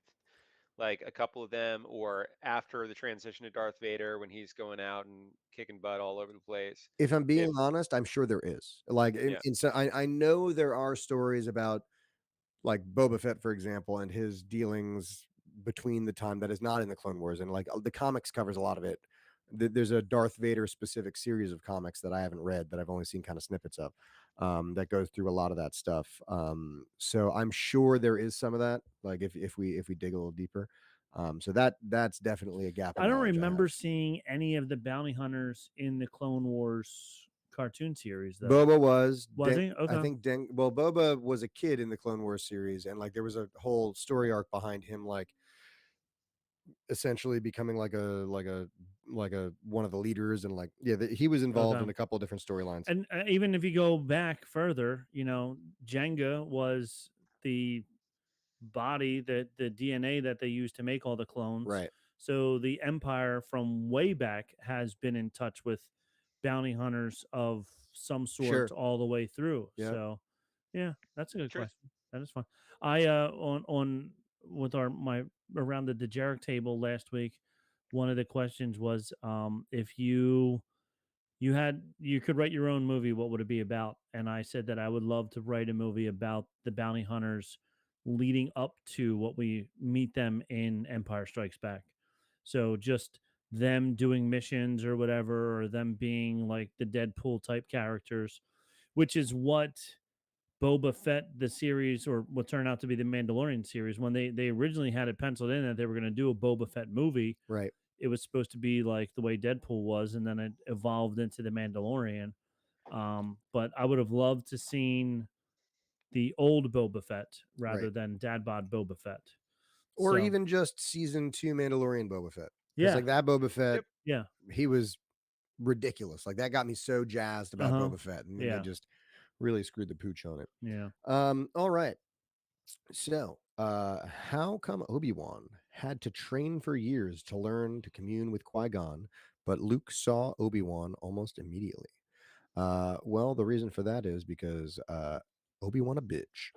like a couple of them, or after the transition to Darth Vader when he's going out and kicking butt all over the place. if I'm being If honest, I'm sure there is. Like Yeah, so I know there are stories about like Boba Fett, for example, and his dealings between the time that is not in the Clone Wars, and like the comics covers a lot of it. There's a Darth Vader specific series of comics that I haven't read, that I've only seen kind of snippets of, that goes through a lot of that stuff. So I'm sure there is some of that, like if we dig a little deeper. So that's definitely a gap. I don't remember seeing any of the bounty hunters in the Clone Wars cartoon series though. Boba was he? Okay. I think Boba was a kid in the Clone Wars series, and like there was a whole story arc behind him, like essentially becoming like a one of the leaders, and like he was involved in a couple of different storylines. And even if you go back further, Jenga was the body, that the DNA that they used to make all the clones. Right. So the Empire from way back has been in touch with bounty hunters of some sort Sure. all the way through. Yeah. So yeah, that's a good Truth. question. That is fun. I on with our my around the Dejeric table last week, one of the questions was if you could write your own movie, what would it be about? And I said that I would love to write a movie about the bounty hunters leading up to what we meet them in Empire Strikes Back. So just them doing missions or whatever, or them being like the Deadpool type characters, which is what Boba Fett, the series, or what turned out to be the Mandalorian series, when they originally had it penciled in that they were going to do a Boba Fett movie, Right. it was supposed to be like the way Deadpool was, and then it evolved into the Mandalorian. But I would have loved to seen the old Boba Fett rather Right. than Dad Bod Boba Fett. Or So, even just season 2 Mandalorian Boba Fett. Because yeah, like that Boba Fett, Yep. yeah, he was ridiculous. Like that got me so jazzed about Uh-huh. Boba Fett, and then Yeah. they just really screwed the pooch on it. yeah. All right. So, how come Obi-Wan had to train for years to learn to commune with Qui-Gon, but Luke saw Obi-Wan almost immediately? Well, the reason for that is because Obi-Wan a bitch.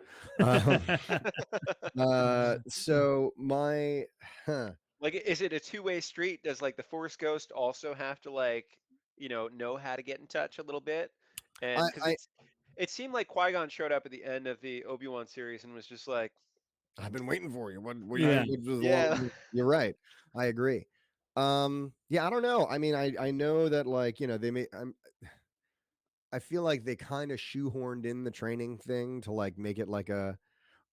So my Like, is it a two-way street? Does like the Force Ghost also have to like, know how to get in touch a little bit? And because I it seemed like Qui-Gon showed up at the end of the Obi-Wan series and was just like, I've been waiting for you. What Yeah. which was yeah. you're right. I agree. Yeah, I don't know. I mean, I know that like, they may I feel like they kind of shoehorned in the training thing to like make it like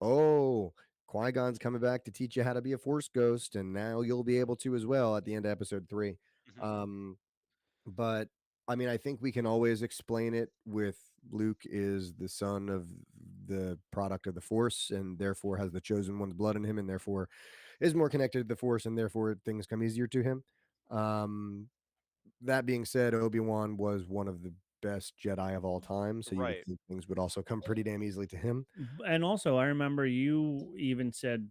oh, Qui-Gon's coming back to teach you how to be a force ghost, and now you'll be able to as well at the end of episode 3. Mhm. But I mean, I think we can always explain it with Luke is the son of the product of the Force, and therefore has the chosen one's blood in him, and therefore is more connected to the Force, and therefore things come easier to him. That being said, Obi-Wan was one of the best Jedi of all time, so you would Right. think things would also come pretty damn easily to him. And also, I remember you even said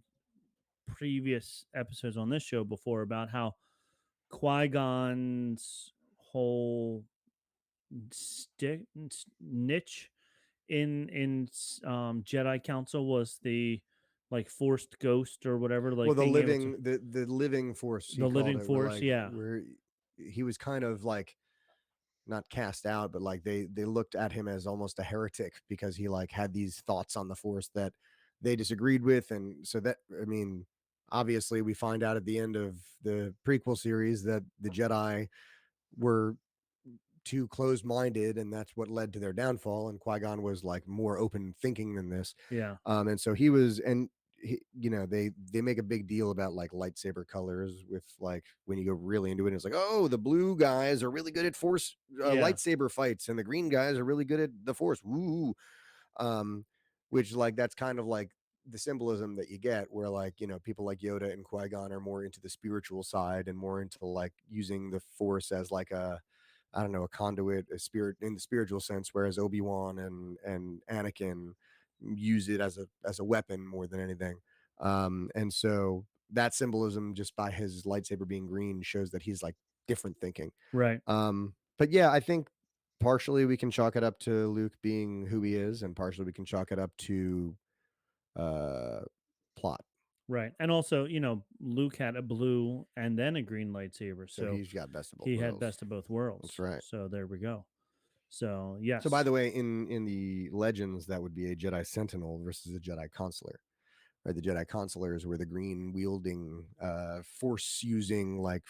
previous episodes on this show before about how Qui-Gon's whole niche in Jedi Council was the like forced ghost or whatever, like Well, the being able to living the living force, he the called living it, where force. like Yeah, where he was kind of like not cast out, but like they looked at him as almost a heretic because he like had these thoughts on the force that they disagreed with. And so that, I mean, obviously we find out at the end of the prequel series that the Jedi were too closed-minded, and that's what led to their downfall, and Qui-Gon was like more open thinking than this. yeah, And so he was, and they make a big deal about like lightsaber colors with like when you go really into it, it's like, oh, the blue guys are really good at force Yeah. lightsaber fights, and the green guys are really good at the force. Woo. Which like that's kind of like the symbolism that you get, where like people like Yoda and Qui-Gon are more into the spiritual side and more into like using the force as like a, I don't know, a conduit, a spirit in the spiritual sense, whereas Obi-Wan and Anakin use it as a weapon more than anything. And so that symbolism, just by his lightsaber being green, shows that he's like different thinking. right, But yeah, I think partially we can chalk it up to Luke being who he is, and partially we can chalk it up to plot. right. And also, Luke had a blue and then a green lightsaber, So so he's got best of both he had worlds. best of both worlds. That's right. So there we go. So yes. So by the way, in the legends, that would be a Jedi Sentinel versus a Jedi Consular. Right, the Jedi Consulars were the green wielding, force using like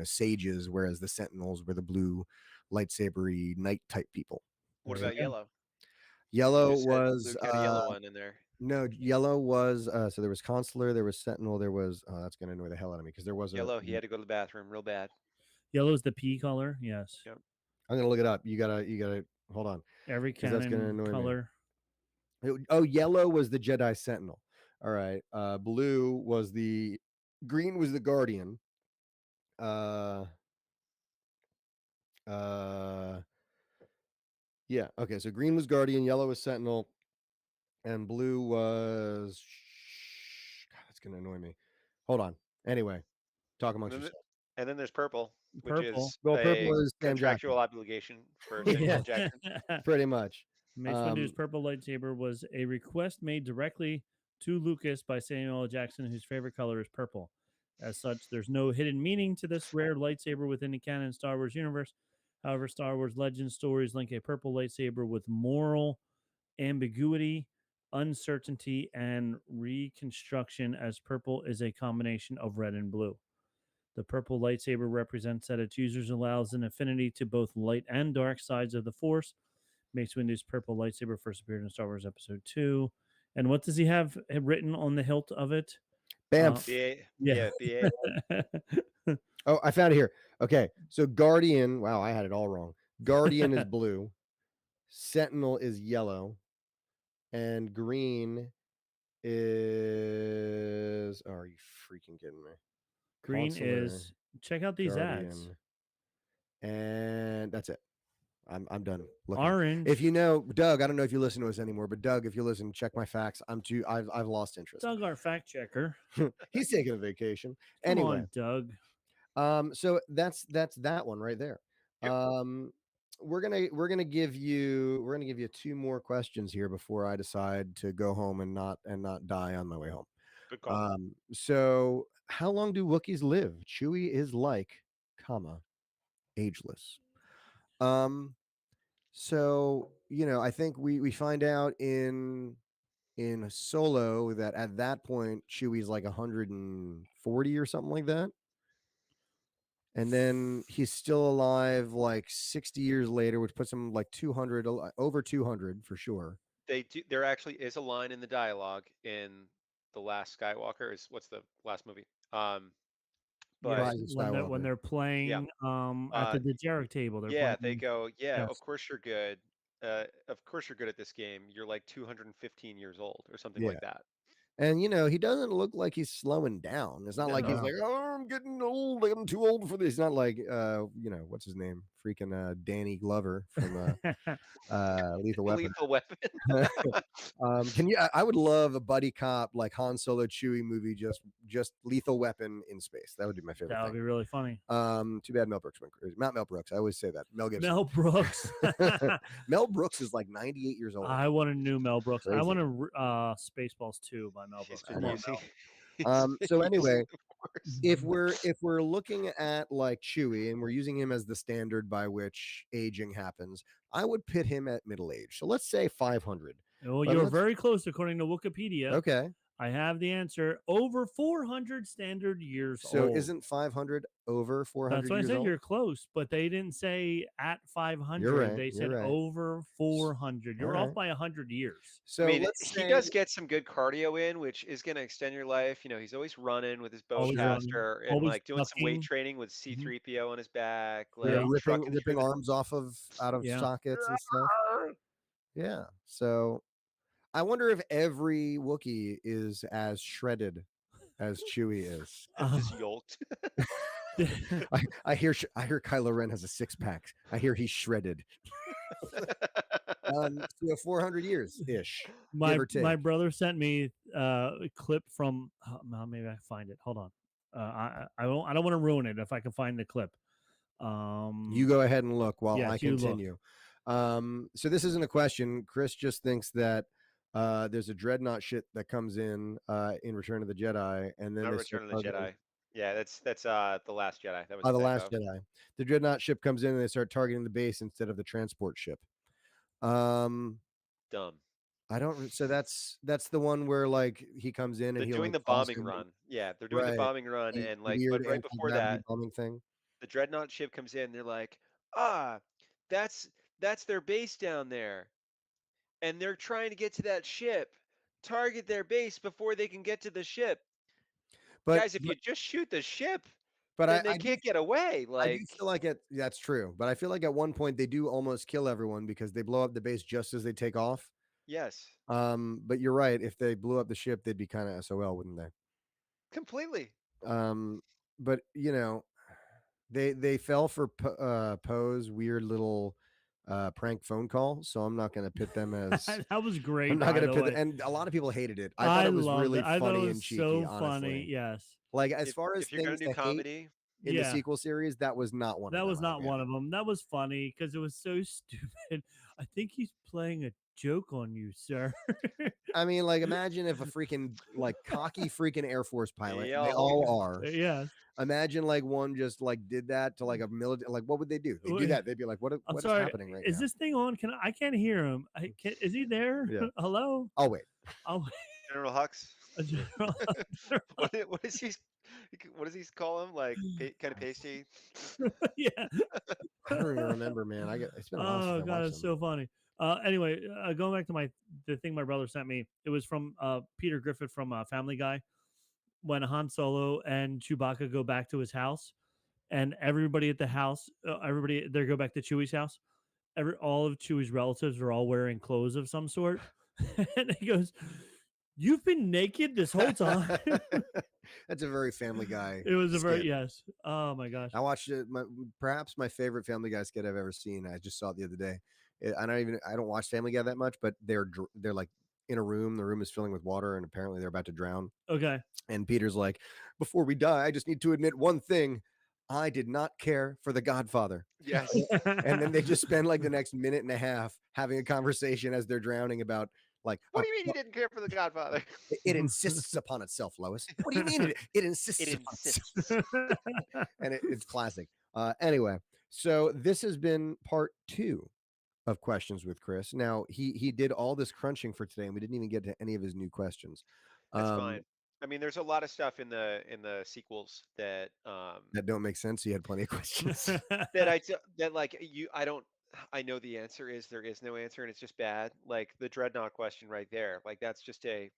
sages, whereas the Sentinels were the blue lightsabery knight type people. What There about you go. yellow? Yellow You said was Luke had a yellow one in there. no, yellow was so there was Consular, there was Sentinel, there was that's gonna annoy the hell out of me because there was Yellow, he had to go to the bathroom real bad. Yellow's the pea color. Yes. Yep. I'm gonna look it up. You gotta hold on. Every 'Cause that's gonna canon annoy me. color. Oh, yellow was the Jedi Sentinel. All right. Blue was green was the Guardian. Uh yeah, okay. So green was Guardian, yellow was Sentinel, and blue was God, that's gonna annoy me. Hold on. Anyway. Talk And amongst then, yourselves. and then there's purple, which Purple. is Well, a purple is Sam Jackson, contractual obligation for Samuel L. Jackson. pretty much. Mace Windu's purple lightsaber was a request made directly to Lucas by Samuel L. Jackson, whose favorite color is purple. As such, there's no hidden meaning to this rare lightsaber within the canon Star Wars universe. However, Star Wars legend stories link a purple lightsaber with moral ambiguity, uncertainty, and reconstruction, as purple is a combination of red and blue. The purple lightsaber represents that its users allows an affinity to both light and dark sides of the Force. Mace Windu's purple lightsaber first appeared in Star Wars Episode 2. And what does he have written on the hilt of it? Bamf. BA, Yeah. BA. Oh, I found it here. Okay, so Guardian. Wow, I had it all wrong. Guardian is blue. Sentinel is yellow, and green is. Oh, are you freaking kidding me? Green Consular is. Check out these ads. Guardian, and that's it. I'm done looking. Orange. If you know Doug, I don't know if you listen to us anymore, but Doug, if you listen, check my facts. I've lost interest. Doug, our fact checker. He's taking a vacation. Come Anyway, on, Doug. so that's that one right there. Yep. We're gonna give you two more questions here before I decide to go home and not die on my way home. Good call. So how long do Wookiees live? Chewie is like, ageless. So I think we find out in Solo that at that point Chewie's like 140 or something like that. And then he's still alive like 60 years later, which puts him like 200, over 200 for sure. There actually is a line in the dialogue in The Last Skywalker. What's the last movie? But Rise of when Skywalker. they're playing at the Dejeric table, they're yeah, they playing. go, yeah, Yes. of course you're good. Of course you're good at this game. You're like 215 years old or something Yeah. like that. And he doesn't look like he's slowing down. It's not like he's No. like, oh, I'm getting old. I'm too old for this. It's not like what's his name? Freaking Danny Glover from Lethal Weapon. Lethal Weapon. I would love a buddy cop like Han Solo Chewie movie, just Lethal Weapon in space. That would be my favorite That would thing. be really funny. Too bad Mel Brooks went crazy. Not Mel Brooks. I always say that. Mel Gibson. Mel Brooks. Mel Brooks is like 98 years old. I want a new Mel Brooks. I Crazy. want a Spaceballs 2 by Mel Brooks. He's Come been on, using- Mel. So he's anyway, the worst. if we're looking at like Chewie and we're using him as the standard by which aging happens, I would pit him at middle age. So let's say 500. Oh, But you're let's- very close according to Wikipedia. Okay. I have the answer. Over 400 standard years So old. isn't 500 over 400 That's why I years said old? you're close, but they didn't say at 500. You're right, They you're said right. over 400. You're All off right. by 100 years. So I mean, let's he say, does get some good cardio in, which is going to extend your life. He's always running with his Always running, bowcaster and always like doing some weight ducking. training with C-3PO on his back, yeah, like trucking ripping through arms out of Yeah. sockets and stuff. Yeah. So I wonder if every Wookiee is as shredded as Chewie is. just yoked. I hear Kylo Ren has a 6-pack. I hear he's shredded. So 400 years ish. my or take. my brother sent me a clip from. Maybe I can find it. Hold on. I don't want to ruin it if I can find the clip. You go ahead and look while yes, I you look. continue. So this isn't a question. Chris just thinks that there's a dreadnought shit that comes in Return of the Jedi, and then Not they Return start of the targeting- Jedi. Yeah, that's The Last Jedi. That was The a Last typo. Jedi. The dreadnought ship comes in and they start targeting the base instead of the transport ship. Dumb. I don't. So that's the one where like he comes in and They're he doing like, the bombing run. Yeah, they're doing the Right. bombing run, the and like, weird but right before anti-gravity that, bombing thing. the dreadnought ship comes in. They're like, that's their base down there, and they're trying to get to that ship. Target their base before they can get to the ship. But Guys, if you just shoot the ship, but then they I do can't get away. I do Like, feel like that's true, but I feel like at one point they do almost kill everyone because they blow up the base just as they take off. yes, But you're right. If they blew up the ship, they'd be kind of SOL, wouldn't they? completely. But they fell for Poe's weird little prank phone call, so I'm not going to pit them as. That was great. I'm not by going to the pit, way. and a lot of people hated it. I I thought it was loved really it. I thought funny it and was cheeky. so Honestly, funny. Yes. like as far as if you're gonna things do to hate comedy, in the Yeah. sequel series, that was not one. That of was them, not one of them. That was funny because it was so stupid. I think he's playing a joke on you, sir. I mean, like, imagine if a freaking like cocky freaking Air Force pilot, Yeah. they all are. Yes. Imagine like one just like did that to like a military. Like, what would they do? They do Wait, that. They'd be like, "What? I'm What is sorry. happening right Is now?" this thing on? I can't hear him. Is he there? Yeah. Hello? Oh wait, Oh, General Hux. General. What is he? What does he call him? Like kind of pasty. Yeah. I don't even remember, man. It's been a while since Oh I god, watched it's them. so funny. Anyway, going back to the thing my brother sent me. It was from Peter Griffith from Family Guy when Han Solo and Chewbacca go back to his house, and everybody at the house, they go back to Chewie's house. All of Chewie's relatives are all wearing clothes of some sort, and he goes, "You've been naked this whole time." That's a very Family Guy. It was a very skit. yes. Oh my gosh. I watched it. Perhaps my favorite Family Guy skit I've ever seen. I just saw it the other day. I don't watch Family Guy that much, but they're like in a room. The room is filling with water, and apparently they're about to drown. Okay. And Peter's like, "Before we die, I just need to admit one thing. I did not care for The Godfather." Yes. And then they just spend like the next minute and a half having a conversation as they're drowning about like, What do you mean you didn't care for The Godfather? it insists upon itself, Lois. What do you mean it insists It upon insists. itself? And it's classic. Anyway, so this has been part 2 of Questions with Chris. Now he did all this crunching for today, and we didn't even get to any of his new questions. That's fine. I mean, there's a lot of stuff in the sequels that That don't make sense. He had plenty of questions. that like I know the answer is there is no answer and it's just bad. Like the dreadnought question right there. Like that's just that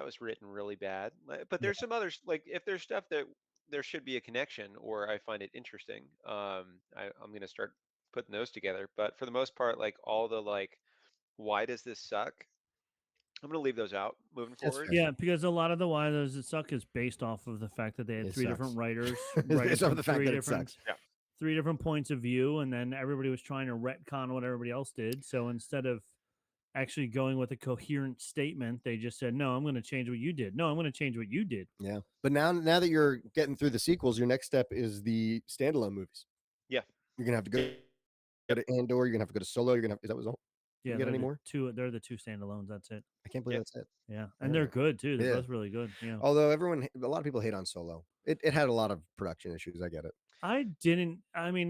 was written really bad. But there's some others, like if there's stuff that there should be a connection or I find it interesting, I'm gonna start putting those together. But for the most part, like all the like, why does this suck? I'm gonna leave those out moving That's forward. fair. Yeah, because a lot of the why does it suck is based off of the fact that they had It three sucks. different writers It's writing based off from the fact three that it different sucks. Yeah. three different points of view, and then everybody was trying to retcon what everybody else did. So instead of actually going with a coherent statement, they just said, "No, I'm going to change what you did. No, I'm going to change what you did." Yeah. But now that you're getting through the sequels, your next step is the standalone movies. Yeah. You're gonna have to go to Andor. You're gonna have to go to Solo. Is that was all? Yeah, get they're any the more? They're the two standalones. That's it. I can't believe Yeah. that's it. Yeah, I and don't they're know. good too. They're Yeah. both really good. Yeah. Although a lot of people hate on Solo. It had a lot of production issues. I get it. I didn't. I mean,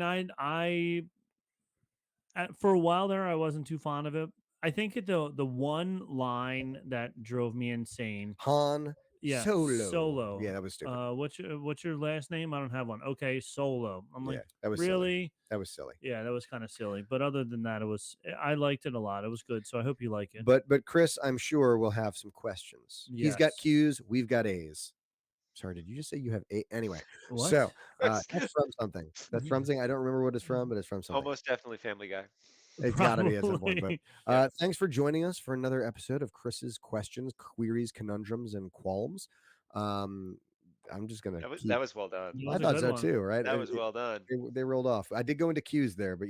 for a while there, I wasn't too fond of it. I think the one line that drove me insane. Han Yeah, Solo. Yeah, that was stupid. What's your last name? I don't have one. Okay, Solo. I'm like, Yeah, that was silly. really? That was silly. Yeah, that was kind of silly. But other than that, I liked it a lot. It was good. So I hope you like it. But Chris, I'm sure will have some questions. He's got Yes. Q's. We've got A's. Sorry, did you just say you have A? Anyway, What? so that's from something. That's from something. I don't remember what it's from, but it's from something. Almost definitely Family Guy. It's got to be at some point. But Probably. thanks for joining us for another episode of Chris's questions, queries, conundrums, and qualms. I'm just gonna. That was well done. Yeah. I was a thought good so one. too, right? That was well done. They rolled off. I did go into Q's there, but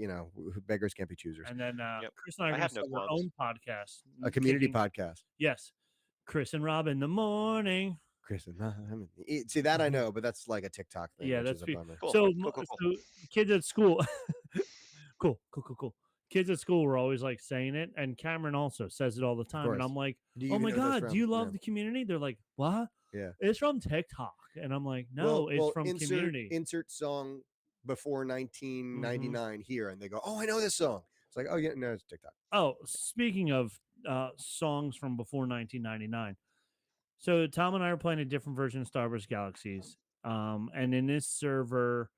beggars can't be choosers. And then Yep. Chris and I are I going have to no start our qualms. own podcast. A community kicking- podcast. Yes. Chris and Rob in the morning. Chris and see that I know, but that's like a TikTok thing. Yeah, which that's is a fe- bummer. Cool. So, Cool. so kids at school, cool. Kids at school were always like saying it, and Cameron also says it all the time. And course. I'm like, Do you "Oh even my know who that's god, do from? you love Yeah. the community?" They're like, "What? Yeah. It's from TikTok." And I'm like, "No, it's from insert, community." Insert song before 1999 here, and they go, "Oh, I know this song." It's like, "Oh yeah, no, it's TikTok." Oh, speaking of songs from before 1999, so Tom and I are playing a different version of Star Wars Galaxies, and in this server,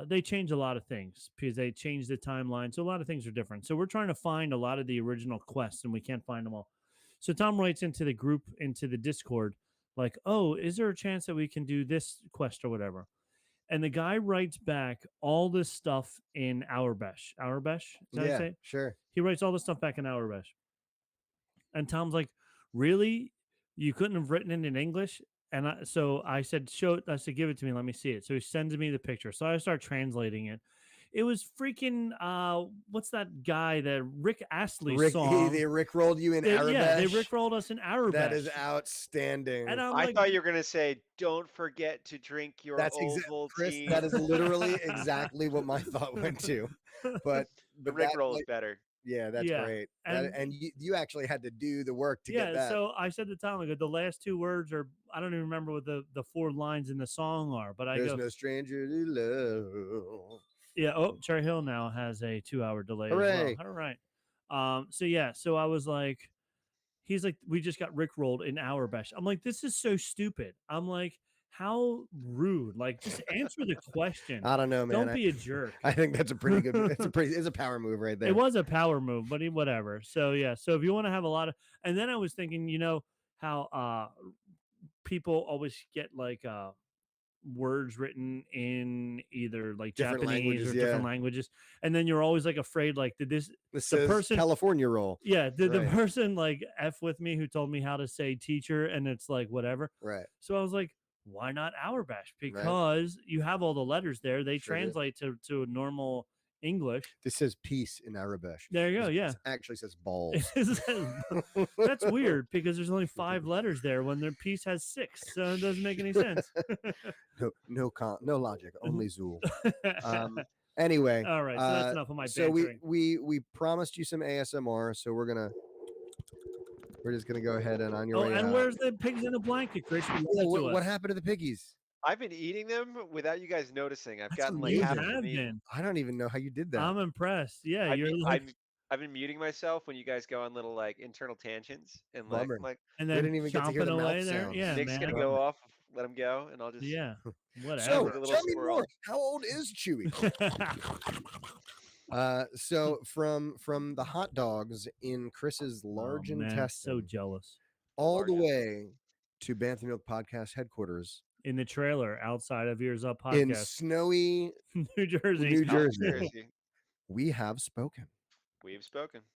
they change a lot of things because they changed the timeline, so a lot of things are different. So we're trying to find a lot of the original quests, and we can't find them all. So Tom writes into the group, into the Discord, like, "Oh, is there a chance that we can do this quest or whatever?" And the guy writes back all this stuff in Auerbesh. Auerbesh? Is that how you Yeah, say it? sure. He writes all this stuff back in Auerbesh. And Tom's like, "Really? You couldn't have written it in English?" And so I said, "Show it." I said, "Give it to me. Let me see it." So he sends me the picture. So I start translating it. It was freaking what's that guy, the Rick Astley Rick, song? they rickrolled you in Arabesh. Yeah, they rickrolled us in Arabesh. That is outstanding. And I'm I like, thought you were gonna say, "Don't forget to drink your That's exactly, Chris. Ovaltine." That is literally exactly what my thought went to. But the that, Rickroll is like, better. yeah, that's Yeah, great. and- And you actually had to do the work to get yeah, that. so I said to Tom, I go, the last two words are, I don't even remember what the 4 lines in the song are, but I There's go, no stranger to love. yeah. Oh, Cherry Hill now has a 2-hour delay Hooray. as well. All right. So yeah, so I was like, he's like, we just got rickrolled in Auerbash. I'm like, this is so stupid. I'm like, how rude. Like, just answer the question. I don't know, man. Don't be a jerk. I think that's a pretty good. It's a power move right there. It was a power move, but whatever. So yeah. So if you want to have a lot of, and then I was thinking, how people always get like words written in either like Different Japanese languages, or different yeah. languages, and then you're always like afraid, like, did this says person California roll. Yeah, did the Right. person like F with me who told me how to say teacher, and it's like whatever. Right. So I was like, why not Auerbash? Because you have all the letters there. They Sure do. translate to a normal English. This says peace in Arabic. There you go. Yeah. It actually says balls. That's weird because there's only 5 letters there when their piece has 6. So it doesn't make any sense. No logic, only Zool. Anyway. All right. So that's enough of my So bantering. we promised you some ASMR, so we're just gonna go ahead and on your way. And where's the pigs in the blanket, Chris? What happened to the piggies? I've been eating them without you guys noticing. I've That's gotten like amazing. half You of have them eaten. been. I don't even know how you did that. I'm impressed. Yeah, I've you're been, like, I've been muting myself when you guys go on little like internal tangents and Bummer. like and We then didn't even get to hear chomping the mouth away there. sounds. Yeah, Nick's man. gonna go off, let him go, and I'll just Yeah, whatever. So like a little tell me squirrel. more. How old is Chewy? So from the hot dogs in Chris's large Man, intestine, so jealous. all Large the way to Bantha Milk Podcast headquarters In the trailer outside of Ears Up in podcast, snowy New Jersey. New Out Jersey, Jersey. we have spoken. We've spoken.